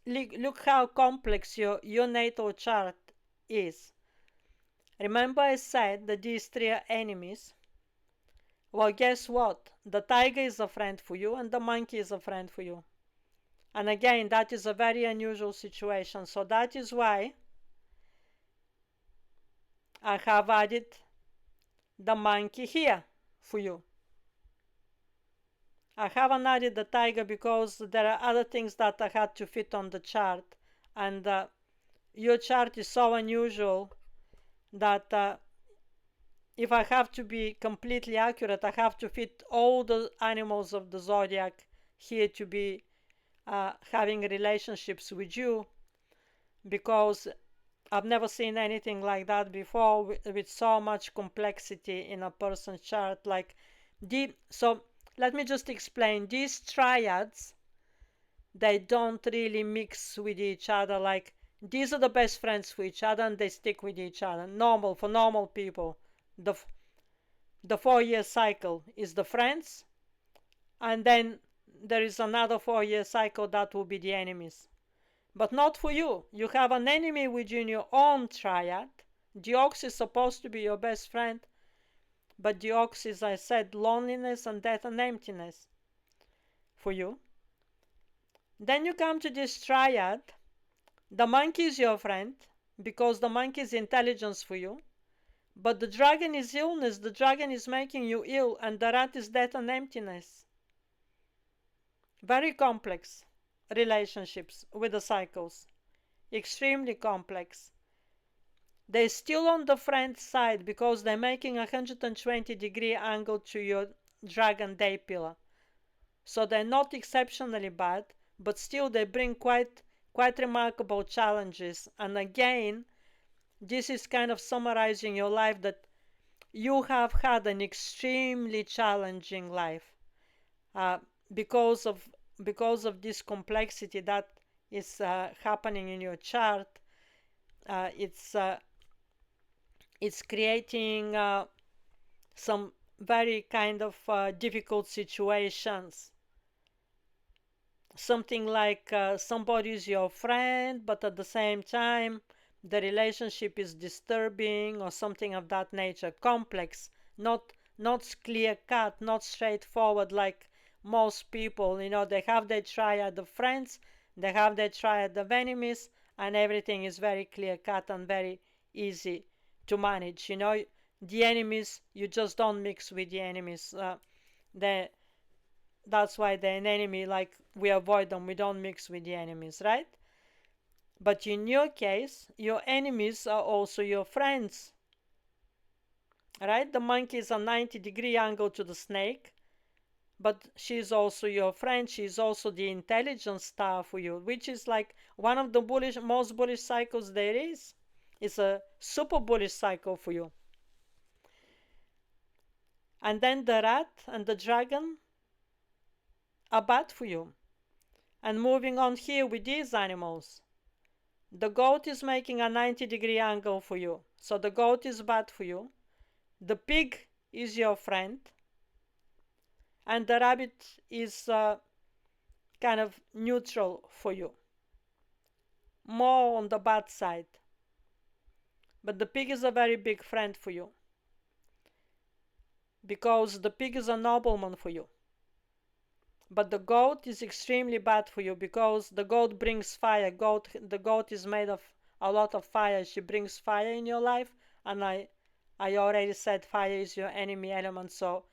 look how complex your natal chart is. Remember I said that these three are enemies. Well, guess what? The tiger is a friend for you and the monkey is a friend for you. And again, that is a very unusual situation. So that is why I have added the monkey here for you. I haven't added the tiger because there are other things that I had to fit on the chart. And your chart is so unusual that if I have to be completely accurate, I have to fit all the animals of the zodiac here to be having relationships with you, because I've never seen anything like that before with so much complexity in a person's chart. So let me just explain. These triads, they don't really mix with each other. Like, these are the best friends for each other and they stick with each other. Normal, for normal people. The 4-year cycle is the friends, and then there is another 4-year cycle that will be the enemies. But not for you. You have an enemy within your own triad. The ox is supposed to be your best friend, but the ox is, I said, loneliness and death and emptiness for you. Then you come to this triad. The monkey is your friend because the monkey is intelligence for you. But the dragon is illness. The dragon is making you ill, and the rat is death and emptiness. Very complex relationships with the cycles. Extremely complex. They're still on the friend side because they're making a 120-degree angle to your dragon day pillar. So they're not exceptionally bad, but still they bring quite remarkable challenges. And again, this is kind of summarizing your life, that you have had an extremely challenging life because of this complexity that is happening in your chart. It's creating some very kind of difficult situations. Something like somebody is your friend, but at the same time the relationship is disturbing, or something of that nature. Complex, not clear cut, not straightforward like most people. They have their triad of friends, they have their triad of enemies, and everything is very clear cut and very easy to manage. The enemies, you just don't mix with the enemies. That's why they're an enemy. Like, we avoid them, we don't mix with the enemies, right? But in your case, your enemies are also your friends, right? The monkey is a 90-degree angle to the snake, but she's also your friend. She's also the intelligence star for you, which is like one of the most bullish cycles there is. It's a super bullish cycle for you. And then the rat and the dragon are bad for you. And moving on here with these animals, the goat is making a 90-degree angle for you, so the goat is bad for you. The pig is your friend, and the rabbit is kind of neutral for you, more on the bad side. But the pig is a very big friend for you, because the pig is a nobleman for you. But the goat is extremely bad for you because the goat brings fire. The goat is made of a lot of fire. She brings fire in your life, and I already said fire is your enemy element. So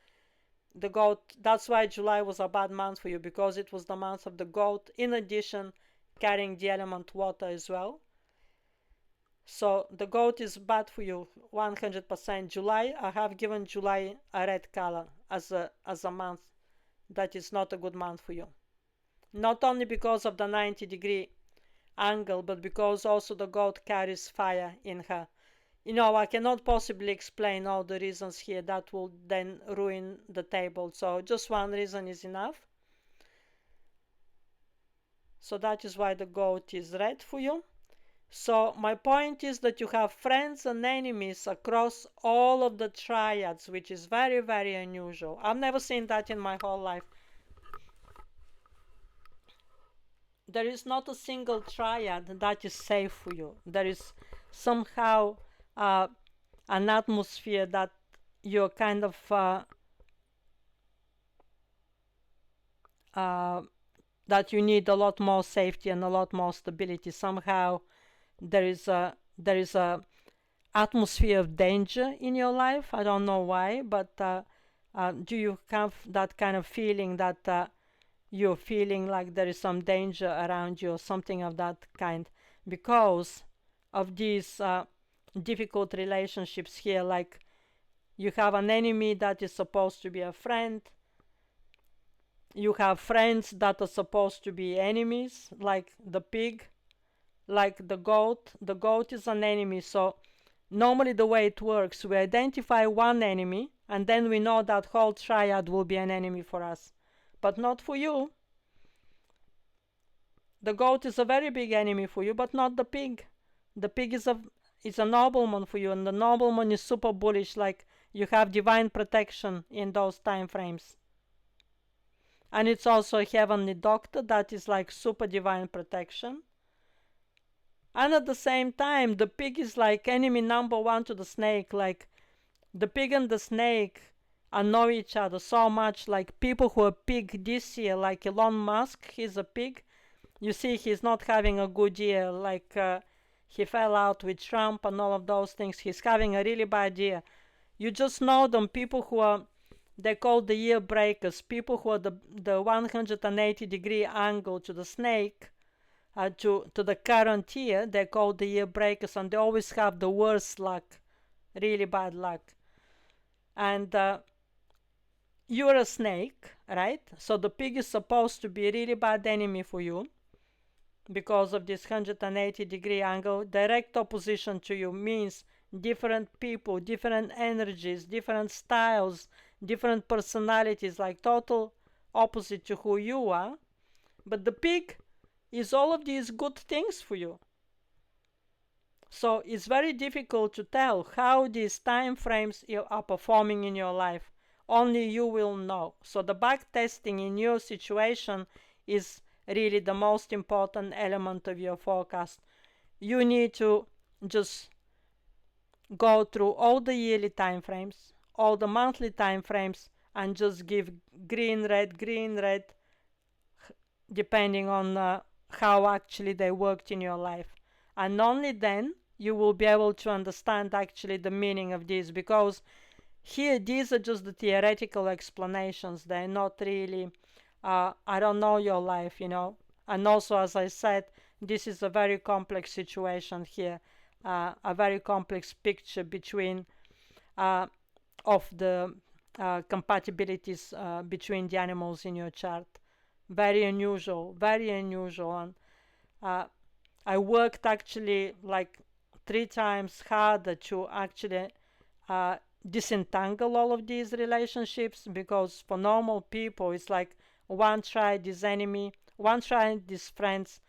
the goat, that's why July was a bad month for you, because it was the month of the goat, in addition carrying the element water as well. So the goat is bad for you 100%. July, I have given July a red color as a month that is not a good month for you. Not only because of the 90-degree angle, but because also the goat carries fire in her. I cannot possibly explain all the reasons here. That will then ruin the table. So just one reason is enough. So that is why the goat is red for you. So my point is that you have friends and enemies across all of the triads, which is very, very unusual. I've never seen that in my whole life. There is not a single triad that is safe for you. There is somehow an atmosphere that you're kind of uh, that you need a lot more safety and a lot more stability. Somehow there is a atmosphere of danger in your life. I don't know why, but do you have that kind of feeling that you're feeling like there is some danger around you or something of that kind because of these difficult relationships here? Like you have an enemy that is supposed to be a friend, you have friends that are supposed to be enemies, like the pig, like the goat. The goat is an enemy. So normally the way it works, we identify one enemy and then we know that whole triad will be an enemy for us, but not for you. The goat is a very big enemy for you, but not the pig. The pig is a nobleman for you, and the nobleman is super bullish, like you have divine protection in those time frames. And it's also a heavenly doctor that is like super divine protection. And at the same time, the pig is like enemy number one to the snake. Like the pig and the snake annoy each other so much. Like people who are pig this year, like Elon Musk, he's a pig. You see, he's not having a good year. Like he fell out with Trump and all of those things. He's having a really bad year. You just know them, people who are, they call the year breakers, people who are the 180-degree angle to the snake, to the current year, they call the year breakers, and they always have the worst luck, really bad luck. And you're a snake, right? So the pig is supposed to be a really bad enemy for you because of this 180-degree angle. Direct opposition to you means different people, different energies, different styles, different personalities, like total opposite to who you are. But the pig is all of these good things for you. So it's very difficult to tell how these time frames are performing in your life. Only you will know. So the back testing in your situation is really the most important element of your forecast. You need to just go through all the yearly time frames, all the monthly time frames, and just give green, red, depending on how actually they worked in your life. And only then you will be able to understand actually the meaning of this, because here these are just the theoretical explanations. They're not really, I don't know your life, And also, as I said, this is a very complex situation here, a very complex picture between of the compatibilities between the animals in your chart. Very unusual, very unusual. And I worked actually like 3 times harder to actually disentangle all of these relationships, because for normal people it's like one tried this enemy, one tried these friends,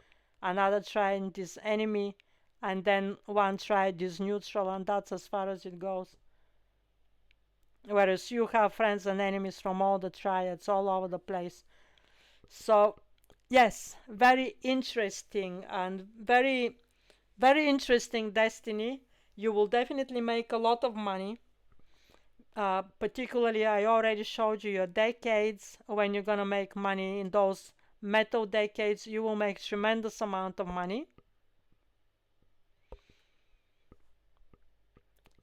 another tried this enemy, and then one tried this neutral, and that's as far as it goes. Whereas you have friends and enemies from all the triads all over the place. So yes, very interesting and very, very interesting destiny. You will definitely make a lot of money. Particularly, I already showed you your decades when you're gonna make money. In those metal decades, you will make tremendous amount of money.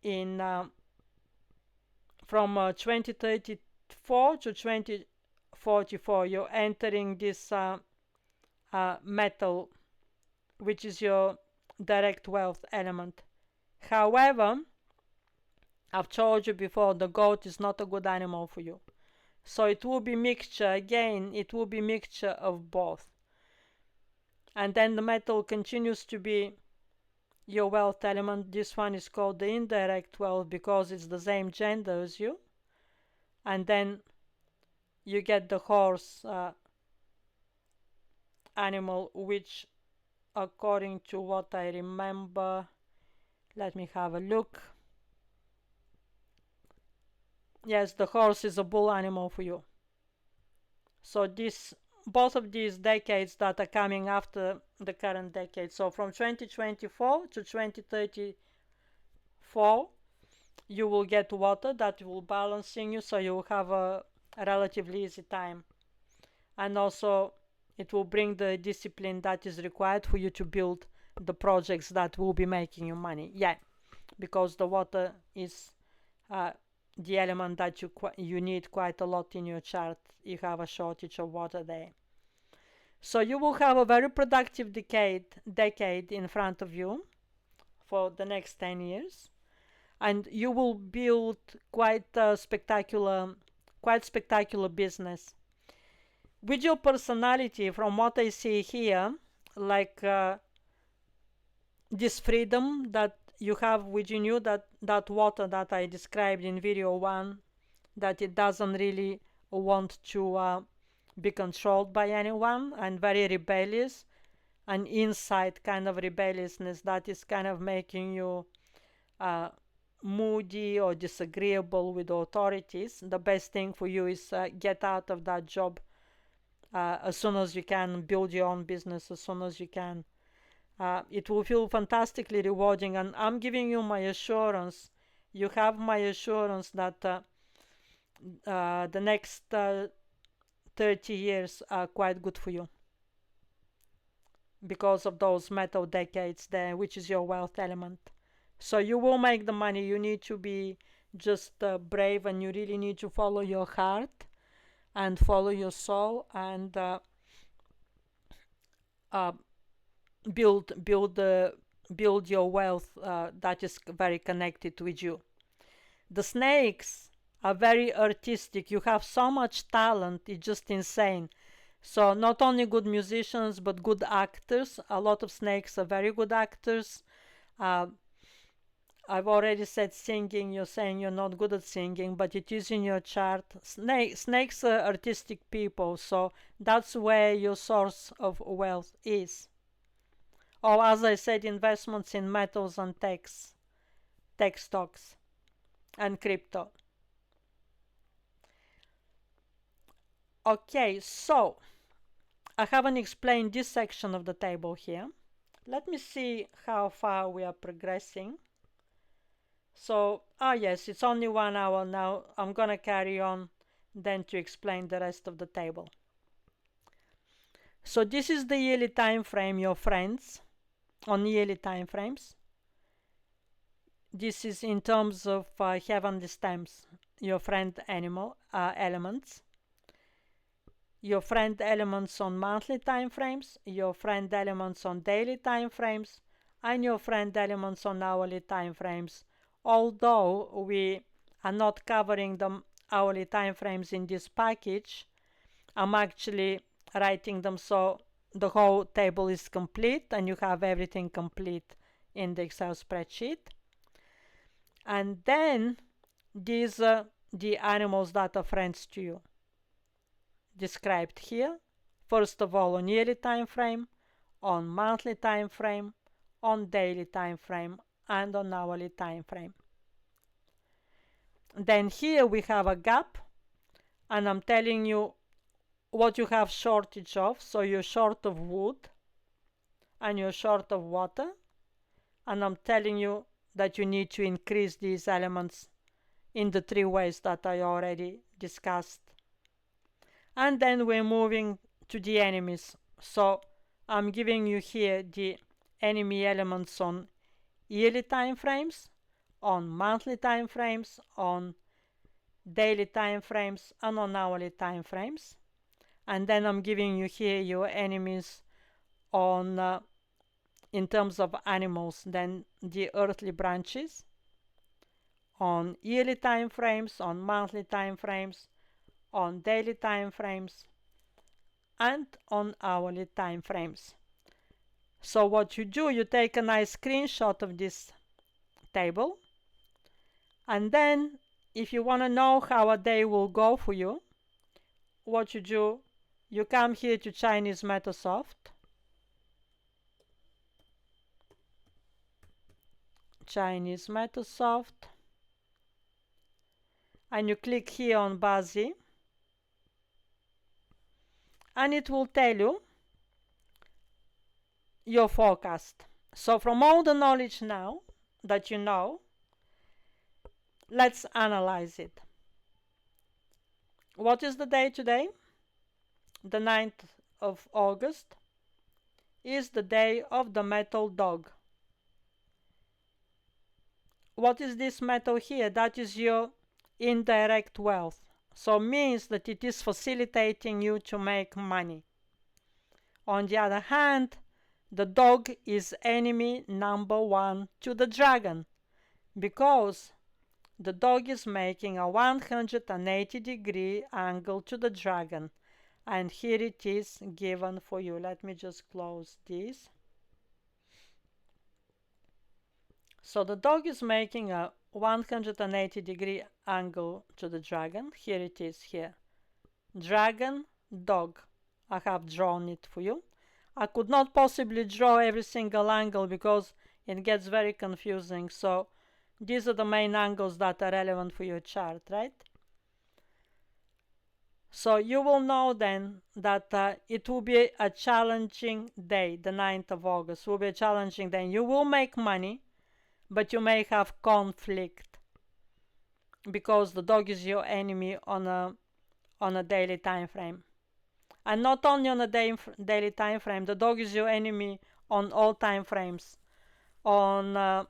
In from 2034 to 2044, you're entering this metal, which is your direct wealth element. However, I've told you before, the goat is not a good animal for you. So it will be mixture, again, it will be mixture of both. And then the metal continues to be your wealth element. This one is called the indirect wealth because it's the same gender as you. And then you get the horse animal, which according to what I remember, let me have a look. Yes, the horse is a bull animal for you. So both of these decades that are coming after the current decade, so from 2024 to 2034, you will get water that will balancing you, so you will have a relatively easy time. And also it will bring the discipline that is required for you to build the projects that will be making you money. Yeah, because the water is the element that you need quite a lot in your chart. You have a shortage of water there. So you will have a very productive decade in front of you for the next 10 years, and you will build quite spectacular business. With your personality, from what I see here, like this freedom that you have within you, that water that I described in video 1, that it doesn't really want to be controlled by anyone, and very rebellious, an inside kind of rebelliousness that is kind of making you moody or disagreeable with authorities. The best thing for you is get out of that job as soon as you can, build your own business as soon as you can. It will feel fantastically rewarding, and I'm giving you my assurance. You have my assurance that the next 30 years are quite good for you because of those metal decades there, which is your wealth element. So you will make the money. You need to be just brave, and you really need to follow your heart and follow your soul, and build your wealth that is very connected with you. The snakes are very artistic. You have so much talent, it's just insane. So not only good musicians but good actors. A lot of snakes are very good actors. I've already said singing. You're saying you're not good at singing, but it is in your chart. Snakes are artistic people, so that's where your source of wealth is. Or as I said, investments in metals and tech stocks and crypto. Okay, so I haven't explained this section of the table here. Let me see how far we are progressing. So, yes, it's only 1 hour now. I'm gonna carry on then to explain the rest of the table. So this is the yearly time frame, your friends, on yearly time frames. This is in terms of heavenly stems, your friend elements. Your friend elements on monthly time frames, your friend elements on daily time frames, and your friend elements on hourly time frames. Although we are not covering the hourly time frames in this package, I'm actually writing them so the whole table is complete and you have everything complete in the Excel spreadsheet. And then these are the animals that are friends to you, described here. First of all, on yearly time frame, on monthly time frame, on daily time frame, and on hourly time frame. Then here we have a gap, and I'm telling you what you have shortage of. So you're short of wood and you're short of water, and I'm telling you that you need to increase these elements in the 3 ways that I already discussed. And then we're moving to the enemies. So I'm giving you here the enemy elements on yearly time frames, on monthly time frames, on daily time frames, and on hourly time frames. And then I'm giving you here your enemies on in terms of animals, then the earthly branches on yearly time frames, on monthly time frames, on daily time frames and on hourly time frames. So what you do, you take a nice screenshot of this table, and then if you want to know how a day will go for you, what you do, you come here to Chinese Metasoft, and you click here on Bazi, and it will tell you your forecast. So from all the knowledge now that you know, let's analyze it. What is the day today? The 9th of August is the day of the metal dog. What is this metal here? That is your indirect wealth. So means that it is facilitating you to make money. On the other hand, the dog is enemy number one to the dragon, because the dog is making a 180-degree angle to the dragon. And here it is given for you. Let me just close this. So the dog is making a 180-degree angle to the dragon. Here it is here. Dragon, dog. I have drawn it for you. I could not possibly draw every single angle because it gets very confusing. So these are the main angles that are relevant for your chart, right? So you will know then that it will be a challenging day. The 9th of August will be a challenging day. You will make money, but you may have conflict because the dog is your enemy on a daily time frame. And not only on a daily time frame, the dog is your enemy on all time frames. On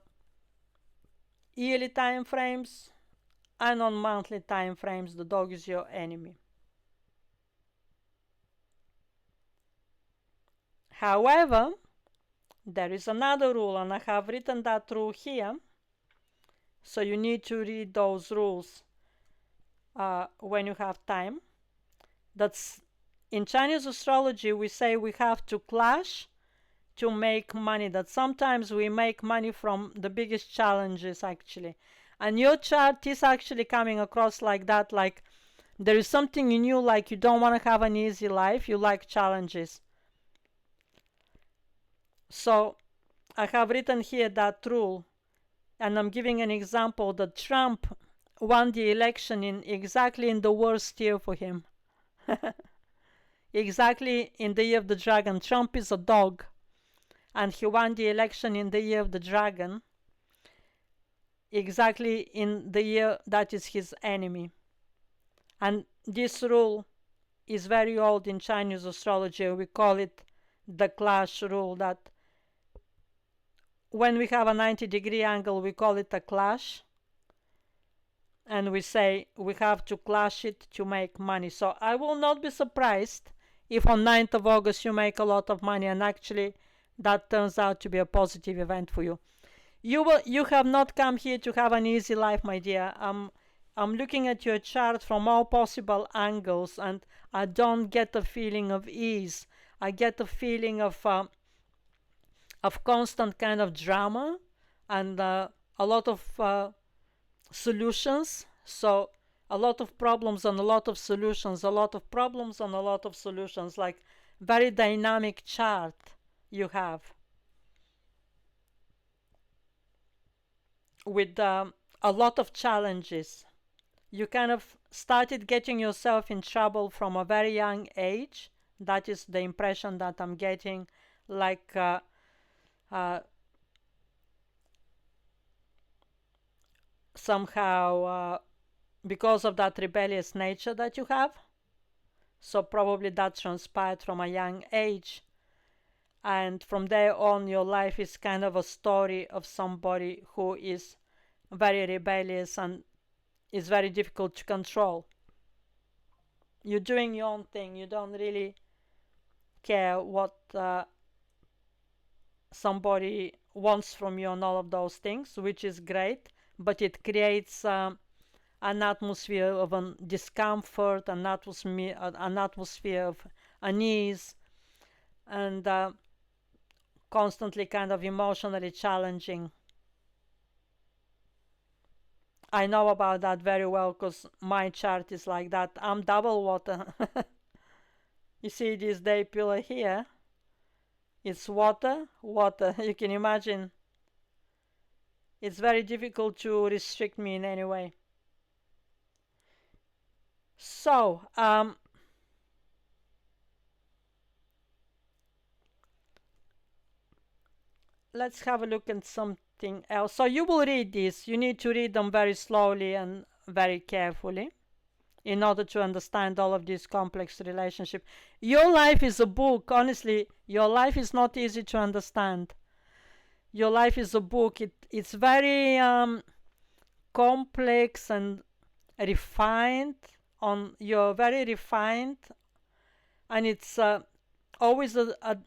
yearly time frames and on monthly time frames, the dog is your enemy. However, there is another rule, and I have written that rule here. So you need to read those rules when you have time. That's in Chinese astrology, we say we have to clash to make money. That sometimes we make money from the biggest challenges, actually. And your chart is actually coming across like that, like there is something in you, like you don't want to have an easy life, you like challenges. So I have written here that rule, and I'm giving an example that Trump won the election exactly in the worst year for him. Exactly in the year of the dragon. Trump is a dog, and he won the election in the year of the dragon, exactly in the year that is his enemy. And this rule is very old in Chinese astrology. We call it the clash rule, that when we have a 90-degree angle, we call it a clash. And we say we have to clash it to make money. So I will not be surprised if on 9th of August you make a lot of money, and actually that turns out to be a positive event for you. You have not come here to have an easy life, my dear. I'm looking at your chart from all possible angles, and I don't get a feeling of ease. I get a feeling of constant kind of drama and a lot of solutions. So a lot of problems and a lot of solutions, a lot of problems and a lot of solutions, like very dynamic chart you have with a lot of challenges. You kind of started getting yourself in trouble from a very young age. That is the impression that I'm getting, like somehow because of that rebellious nature that you have. So probably that transpired from a young age, and from there on your life is kind of a story of somebody who is very rebellious and is very difficult to control. You're doing your own thing. You don't really care what somebody wants from you and all of those things, which is great, but it creates a an atmosphere of discomfort, an atmosphere of unease, and constantly kind of emotionally challenging. I know about that very well because my chart is like that. I'm double water. You see this day pillar here? It's water, water. You can imagine. It's very difficult to restrict me in any way. So, let's have a look at something else. So you will read this. You need to read them very slowly and very carefully in order to understand all of these complex relationships. Your life is a book. Honestly, your life is not easy to understand. Your life is a book. It's very complex and refined. You're very refined, and it's always a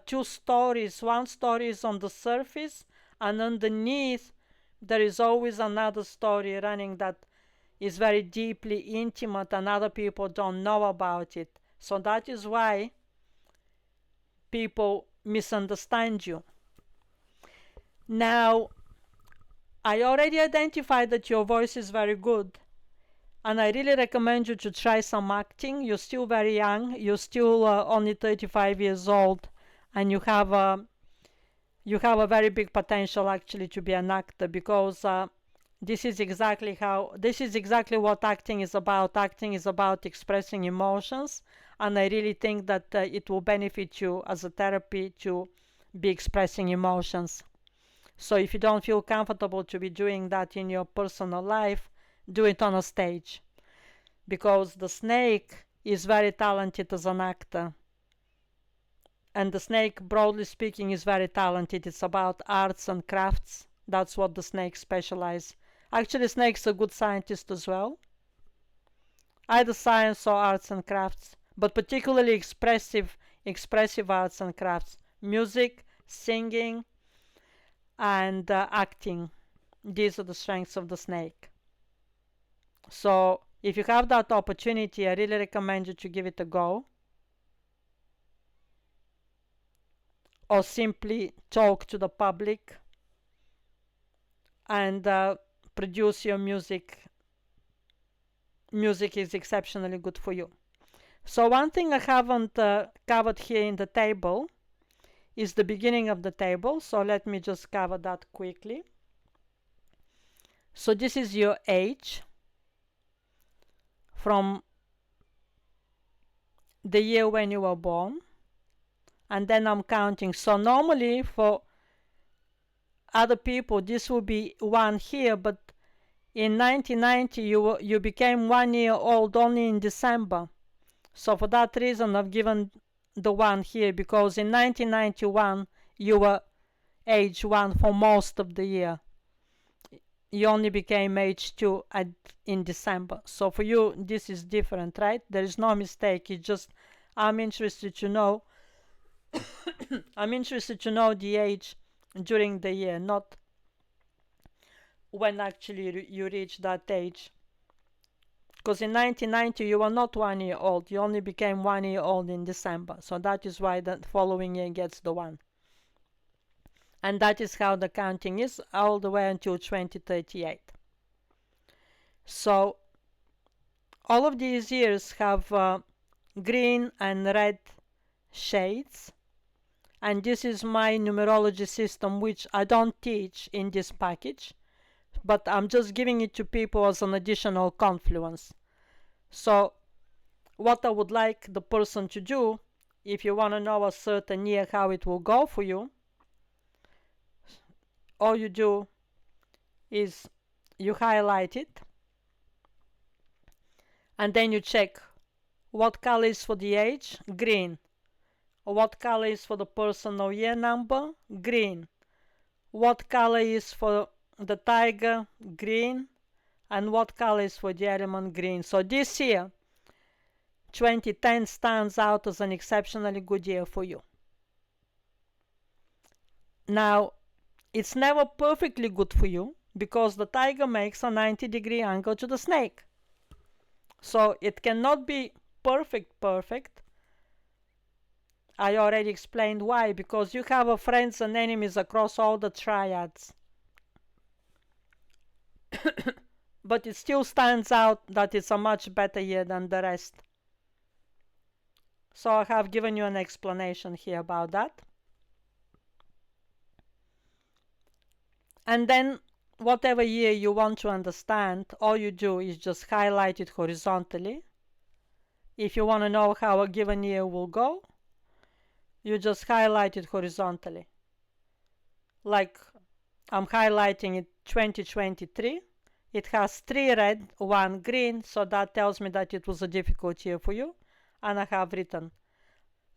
two stories. One story is on the surface, and underneath there is always another story running that is very deeply intimate, and other people don't know about it. So that is why people misunderstand you. Now, I already identified that your voice is very good, and I really recommend you to try some acting. You're still very young. You're still only 35 years old, and you have a very big potential actually to be an actor, because this is exactly what acting is about. Acting is about expressing emotions, and I really think that it will benefit you as a therapy to be expressing emotions. So if you don't feel comfortable to be doing that in your personal life, do it on a stage, because the snake is very talented as an actor, and the snake, broadly speaking, is very talented. It's about arts and crafts. That's what the snakes specialize. Actually, snakes are good scientists as well, either science or arts and crafts, but particularly expressive arts and crafts: music, singing, and acting. These are the strengths of the snake. So if you have that opportunity, I really recommend you to give it a go, or simply talk to the public and produce your music. Music is exceptionally good for you. So one thing I haven't covered here in the table is the beginning of the table. So let me just cover that quickly. So this is your age from the year when you were born, and then I'm counting. So normally for other people this will be 1 here, but in 1990 you became 1 year old only in December. So for that reason I've given the 1 here, because in 1991 you were age 1 for most of the year. You only became age 2 in December. So for you this is different, right? There is no mistake. It's just I'm interested to know I'm interested to know the age during the year, not when actually you reach that age. Because in 1990 you were not 1 year old. You only became 1 year old in December. So that is why the following year gets the 1. And that is how the counting is all the way until 2038. So all of these years have green and red shades, and this is my numerology system, which I don't teach in this package, but I'm just giving it to people as an additional confluence. So what I would like the person to do, if you want to know a certain year how it will go for you, all you do is you highlight it, and then you check what color is for the age, green. What color is for the personal year number, green. What color is for the tiger, green. And what color is for the element, green. So this year 2010 stands out as an exceptionally good year for you. Now, it's never perfectly good for you, because the tiger makes a 90-degree angle to the snake. So it cannot be perfect. I already explained why, because you have friends and enemies across all the triads. But it still stands out that it's a much better year than the rest. So I have given you an explanation here about that. And then whatever year you want to understand, all you do is just highlight it horizontally. If you want to know how a given year will go, you just highlight it horizontally. Like I'm highlighting it 2023. It has 3 red, 1 green, so that tells me that it was a difficult year for you, and I have written.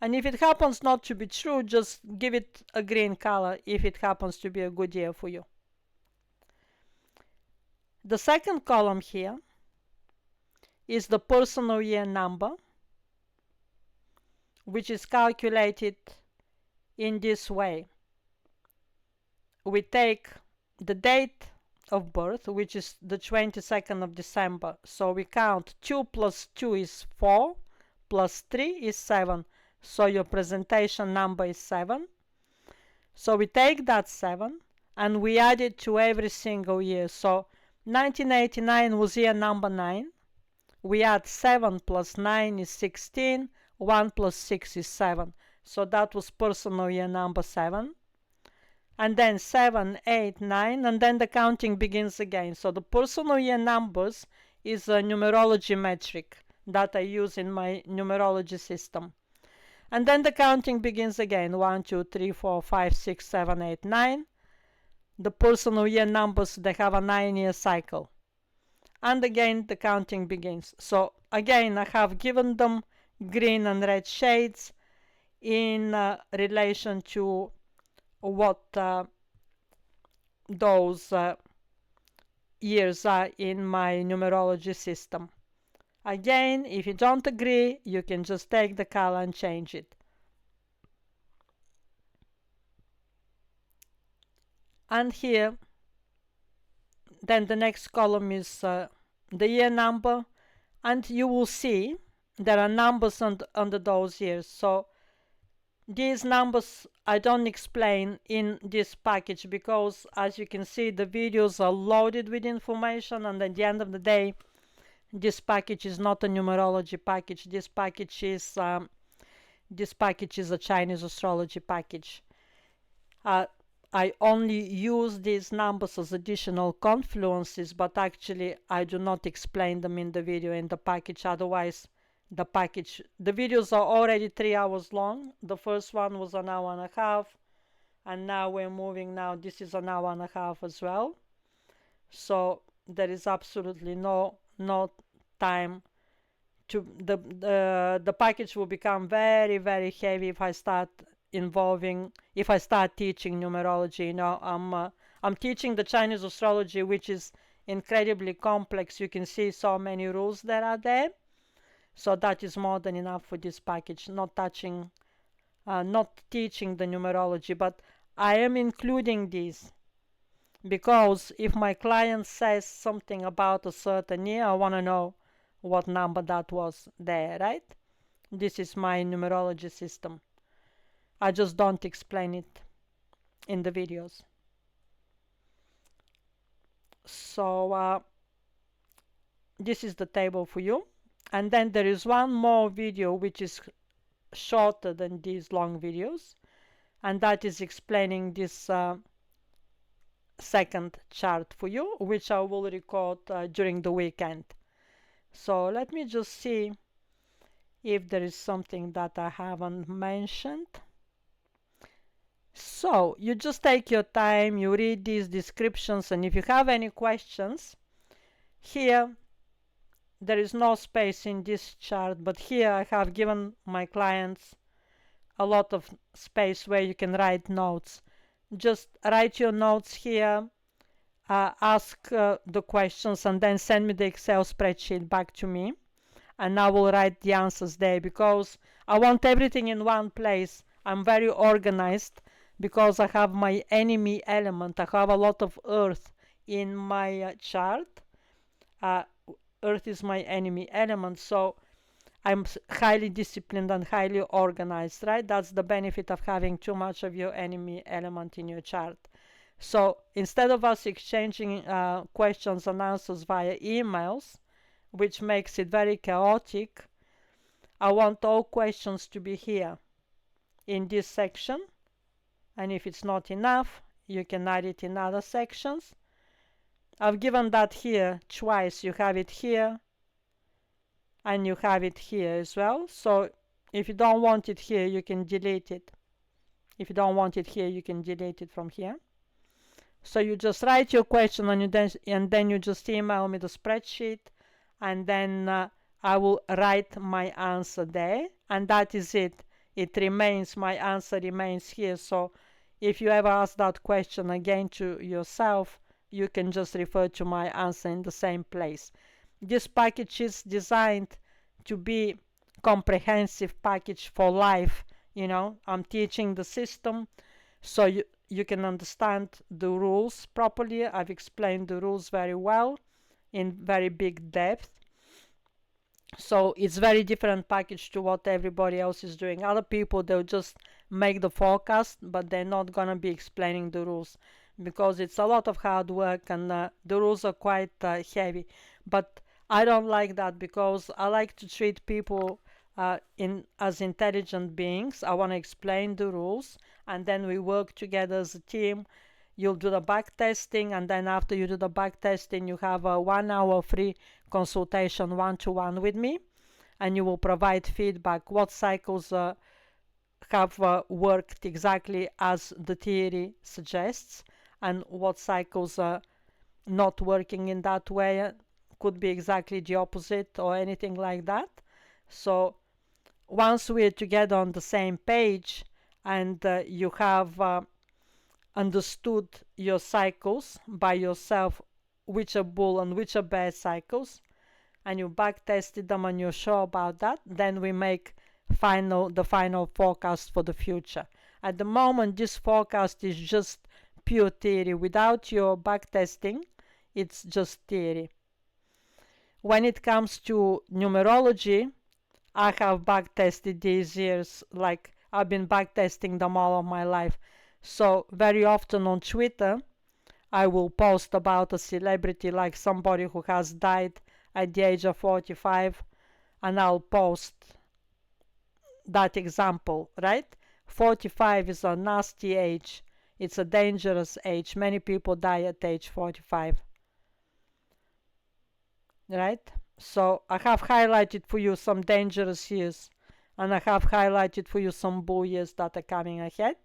And if it happens not to be true, just give it a green color if it happens to be a good year for you. The second column here is the personal year number, which is calculated in this way. We take the date of birth, which is the 22nd of December. So we count 2 plus 2 is 4, plus 3 is 7. So your presentation number is 7. So we take that 7 and we add it to every single year. So 1989 was year number 9. We add 7 plus 9 is 16. 1 plus 6 is 7. So that was personal year number 7. And then 7, 8, 9, and then the counting begins again. So the personal year numbers is a numerology metric that I use in my numerology system. And then the counting begins again. 1, 2, 3, 4, 5, 6, 7, 8, 9. The personal year numbers, they have a 9-year cycle. And again, the counting begins. So again, I have given them green and red shades in relation to what those years are in my numerology system. Again, if you don't agree, you can just take the color and change it. And here, then the next column is the year number, and you will see there are numbers under those years. So these numbers I don't explain in this package because, as you can see, the videos are loaded with information, and at the end of the day, this package is not a numerology package. This package is a Chinese astrology package. I only use these numbers as additional confluences, but actually I do not explain them in the video in the package. Otherwise, the videos are already 3 hours long. The first one was an hour and a half, and now we're moving. Now this is an hour and a half as well. So there is absolutely no time to the package will become very, very heavy if I start teaching numerology. You know, I'm teaching the Chinese astrology, which is incredibly complex. You can see so many rules that are there. So that is more than enough for this package. Not teaching the numerology, but I am including these because if my client says something about a certain year, I want to know what number that was there, right? This is my numerology system. I just don't explain it in the videos. So this is the table for you. And then there is one more video which is shorter than these long videos, and that is explaining this second chart for you, which I will record during the weekend. So let me just see if there is something that I haven't mentioned. So you just take your time, you read these descriptions, and if you have any questions, here there is no space in this chart, but here I have given my clients a lot of space where you can write notes. Just write your notes here, ask the questions, and then send me the Excel spreadsheet back to me, and I will write the answers there because I want everything in one place. I'm very organized because I have my enemy element. I have a lot of earth in my chart. Uh, Earth is my enemy element, so I'm highly disciplined and highly organized, right? That's the benefit of having too much of your enemy element in your chart. So instead of us exchanging questions and answers via emails, which makes it very chaotic, I want all questions to be here in this section. And if it's not enough, you can add it in other sections. I've given that here twice. You have it here and you have it here as well. So if you don't want it here, you can delete it. If you don't want it here, you can delete it from here. So you just write your question and then you just email me the spreadsheet, and then I will write my answer there, and that is it. It remains, my answer remains here. So if you ever ask that question again to yourself, you can just refer to my answer in the same place. This package is designed to be comprehensive package for life. I'm teaching the system so you can understand the rules properly. I've explained the rules very well in very big depth. So it's very different package to what everybody else is doing. Other people, they'll just make the forecast, but they're not gonna be explaining the rules because it's a lot of hard work, and the rules are quite heavy. But I don't like that because I like to treat people as intelligent beings. I want to explain the rules, and then we work together as a team. You'll do the back testing, and then after you do the back testing, you have a 1 hour free consultation one-to-one with me, and you will provide feedback what cycles have worked exactly as the theory suggests, and what cycles are not working in that way, could be exactly the opposite or anything like that. So once we're together on the same page, and you have understood your cycles by yourself, which are bull and which are bear cycles, and you back tested them and you're sure about that, then we make the final forecast for the future. At the moment, this forecast is just pure theory. Without your back testing, it's just theory. When it comes to numerology, I have back tested these years, like I've been back testing them all of my life. So very often on Twitter, I will post about a celebrity, like somebody who has died at the age of 45, and I'll post that example, right? 45 is a nasty age. It's a dangerous age. Many people die at age 45, right? So I have highlighted for you some dangerous years, and I have highlighted for you some bull years that are coming ahead.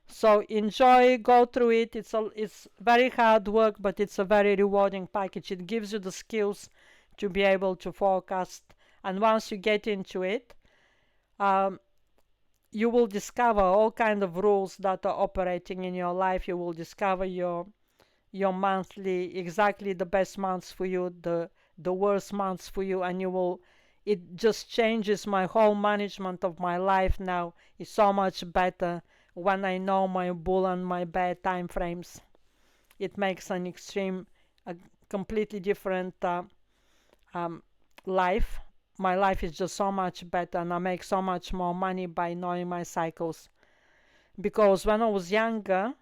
So enjoy, go through it. It's very hard work, but it's a very rewarding package. It gives you the skills to be able to forecast, and once you get into it, you will discover all kind of rules that are operating in your life. You will discover your monthly, exactly the best months for you, the worst months for you, and it just changes my whole management of my life now. It's so much better when I know my bull and my bear time frames. It makes a completely different life. My life is just so much better, and I make so much more money by knowing my cycles. Because when I was younger,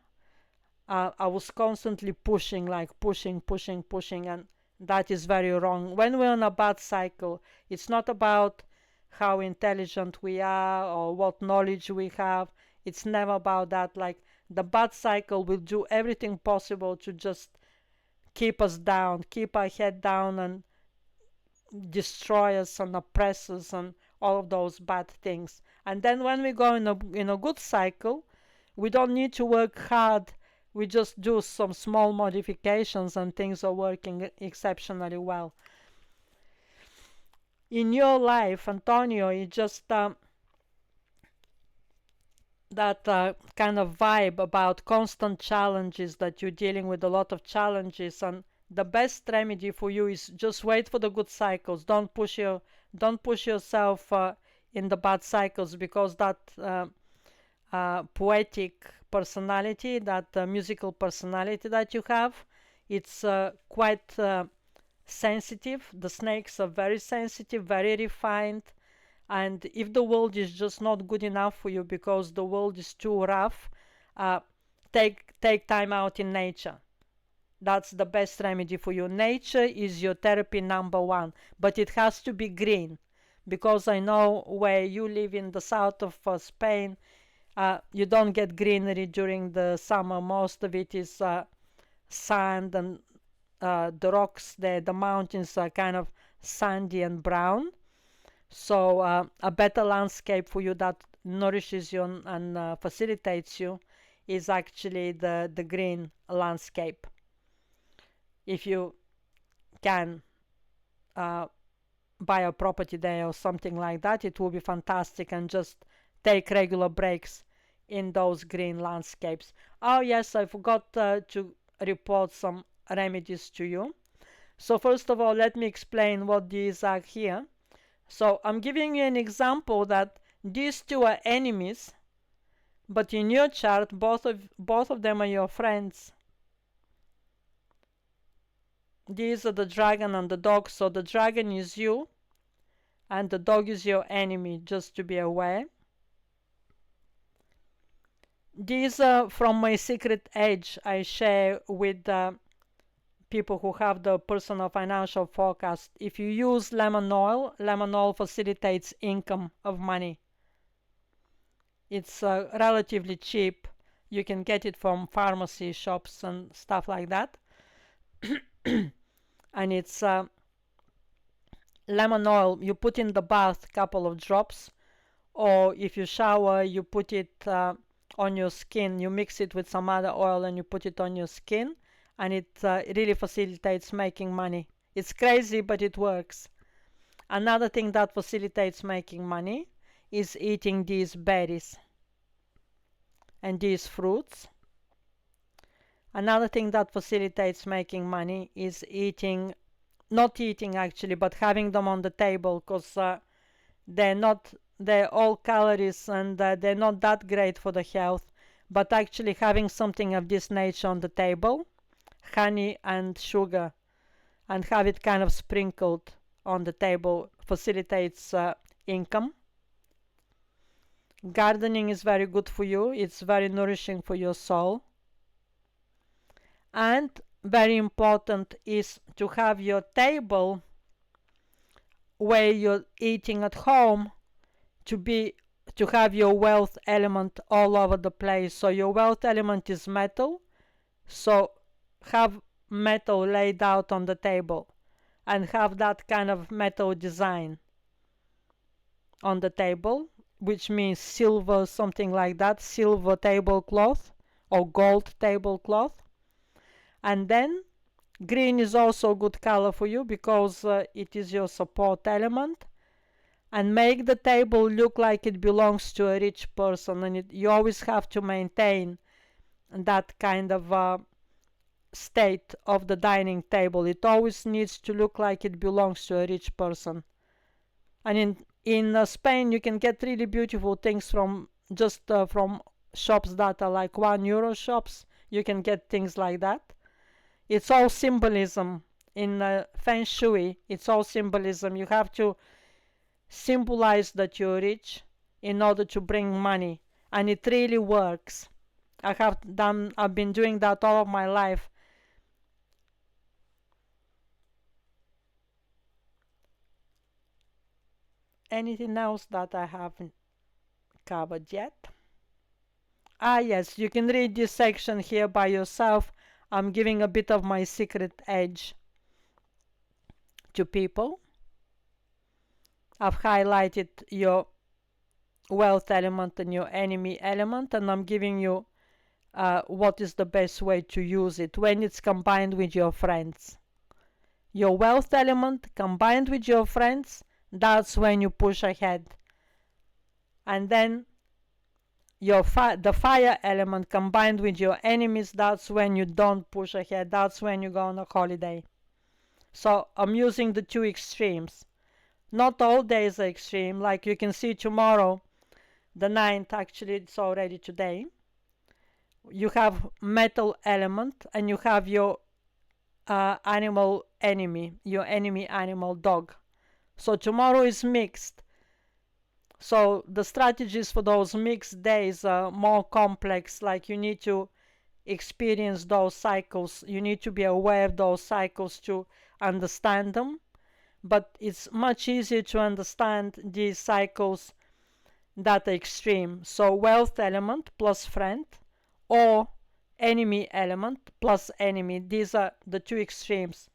I was constantly pushing, like pushing, and that is very wrong. When we're on a bad cycle, it's not about how intelligent we are or what knowledge we have. It's never about that. Like, the bad cycle will do everything possible to just keep us down, keep our head down, and destroy us and oppress us and all of those bad things. And then when we go in a good cycle, we don't need to work hard. We just do some small modifications and things are working exceptionally well. In your life, Antonio, it's just that kind of vibe about constant challenges, that you're dealing with a lot of challenges, and the best remedy for you is just wait for the good cycles. Don't push yourself in the bad cycles, because that poetic personality, that musical personality that you have, It's quite sensitive. The snakes are very sensitive, very refined. And if the world is just not good enough for you because the world is too rough, uh, take time out in nature. That's the best remedy for you. Nature is your therapy number one, but it has to be green, because I know where you live in the south of Spain, you don't get greenery during the summer. Most of it is sand, and the rocks there, the mountains are kind of sandy and brown. So a better landscape for you that nourishes you and facilitates you is actually the green landscape. If you can uh, buy a property there or something like that, it will be fantastic, and just take regular breaks in those green landscapes. Oh yes, I forgot to report some remedies to you. So first of all, let me explain what these are here. So I'm giving you an example that these two are enemies, but in your chart both of them are your friends. These are the dragon and the dog. So the dragon is you and the dog is your enemy, just to be aware. These are from my secret edge I share with people who have the personal financial forecast. If you use lemon oil facilitates income of money. It's relatively cheap. You can get it from pharmacy shops and stuff like that. And it's lemon oil. You put in the bath a couple of drops, or if you shower, you put it on your skin. You mix it with some other oil and you put it on your skin, and it really facilitates making money. It's crazy, but it works. Another thing that facilitates making money is eating these berries and these fruits. Another thing that facilitates making money is not eating actually, but having them on the table, because they're all calories, and they're not that great for the health. But actually having something of this nature on the table, honey and sugar, and have it kind of sprinkled on the table, facilitates income. Gardening is very good for you. It's very nourishing for your soul. And very important is to have your table where you're eating at home to have your wealth element all over the place. So your wealth element is metal, so have metal laid out on the table, and have that kind of metal design on the table, which means silver, something like that, silver tablecloth or gold tablecloth. And then green is also a good color for you, because it is your support element, and make the table look like it belongs to a rich person. And you always have to maintain that kind of state of the dining table. It always needs to look like it belongs to a rich person. And in Spain you can get really beautiful things from from shops that are like €1 shops. You can get things like that. It's all symbolism. In Feng Shui, it's all symbolism. You have to symbolize that you're rich in order to bring money, and it really works. I've been doing that all of my life. Anything else that I haven't covered yet? Ah yes, you can read this section here by yourself. I'm giving a bit of my secret edge to people. I've highlighted your wealth element and your enemy element, and I'm giving you what is the best way to use it when it's combined with your friends. Your wealth element combined with your friends, that's when you push ahead. And then the fire element combined with your enemies, that's when you don't push ahead. That's when you go on a holiday. So I'm using the two extremes. Not all days are extreme. Like you can see tomorrow, the 9th, actually it's already today, you have metal element and you have your animal enemy, your enemy animal dog. So tomorrow is mixed. So the strategies for those mixed days are more complex, like you need to experience those cycles. You need to be aware of those cycles to understand them. But it's much easier to understand these cycles that are extreme. So wealth element plus friend, or enemy element plus enemy. These are the two extremes.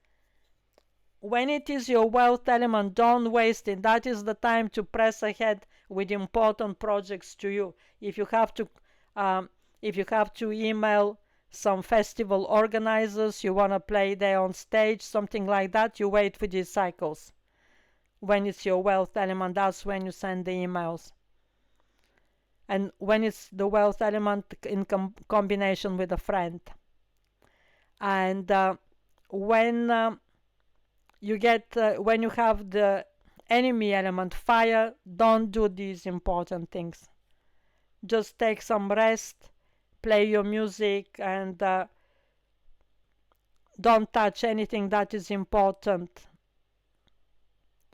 When it is your wealth element, don't waste it. That is the time to press ahead with important projects to you. If you have to, email some festival organizers, you want to play there on stage, something like that, you wait for these cycles. When it's your wealth element, that's when you send the emails. And when it's the wealth element in combination with a friend. And when when you have the enemy element, fire, don't do these important things. Just take some rest, play your music, and don't touch anything that is important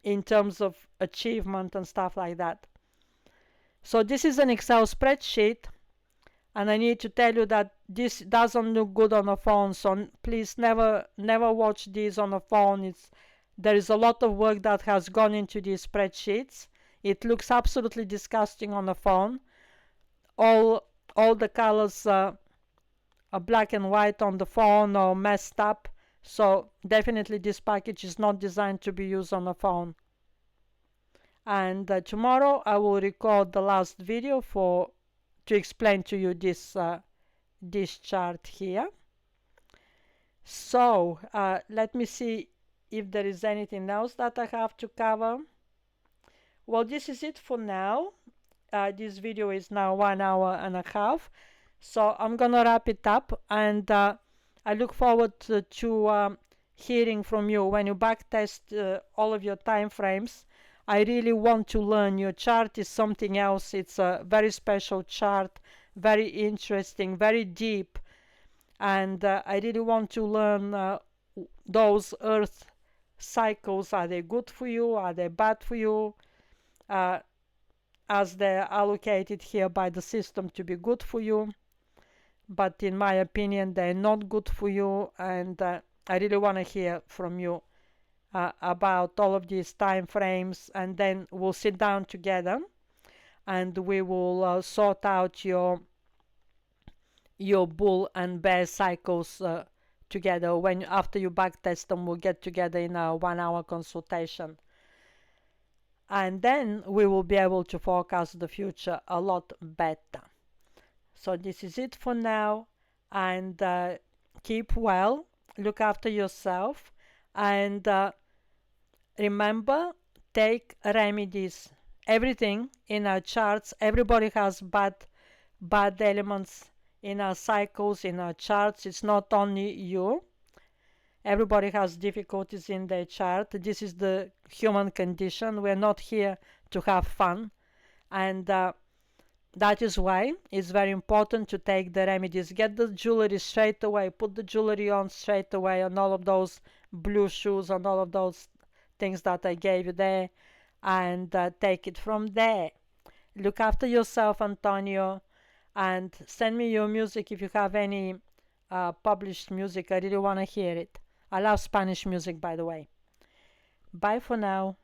in terms of achievement and stuff like that. So this is an Excel spreadsheet, and I need to tell you that this doesn't look good on a phone, so please never watch these on a phone. There is a lot of work that has gone into these spreadsheets. It looks absolutely disgusting on a phone. All the colors are black and white on the phone or messed up, so definitely this package is not designed to be used on a phone. And tomorrow I will record the last video to explain to you this chart here. So let me see if there is anything else that I have to cover. Well, this is it for now. This video is now 1 hour and a half, so I'm gonna wrap it up, and I look forward to hearing from you when you backtest all of your time frames. I really want to learn. Your chart is something else. It's a very special chart, very interesting, very deep, and I really want to learn those earth cycles. Are they good for you? Are they bad for you? As they're allocated here by the system to be good for you, but in my opinion they're not good for you, and I really want to hear from you about all of these time frames, and then we'll sit down together and we will sort out your bull and bear cycles together. After you backtest them, we'll get together in a 1 hour consultation, and then we will be able to forecast the future a lot better. So this is it for now, and keep well, look after yourself, and remember, take remedies. Everything in our charts, everybody has bad elements in our cycles, in our charts. It's not only you. Everybody has difficulties in their chart. This is the human condition. We're not here to have fun, and that is why it's very important to take the remedies. Get the jewelry straight away. Put the jewelry on straight away, on all of those blue shoes, on all of those things that I gave you there, and take it from there. Look after yourself, Antonio, and send me your music if you have any published music. I really want to hear it. I love Spanish music, by the way. Bye for now.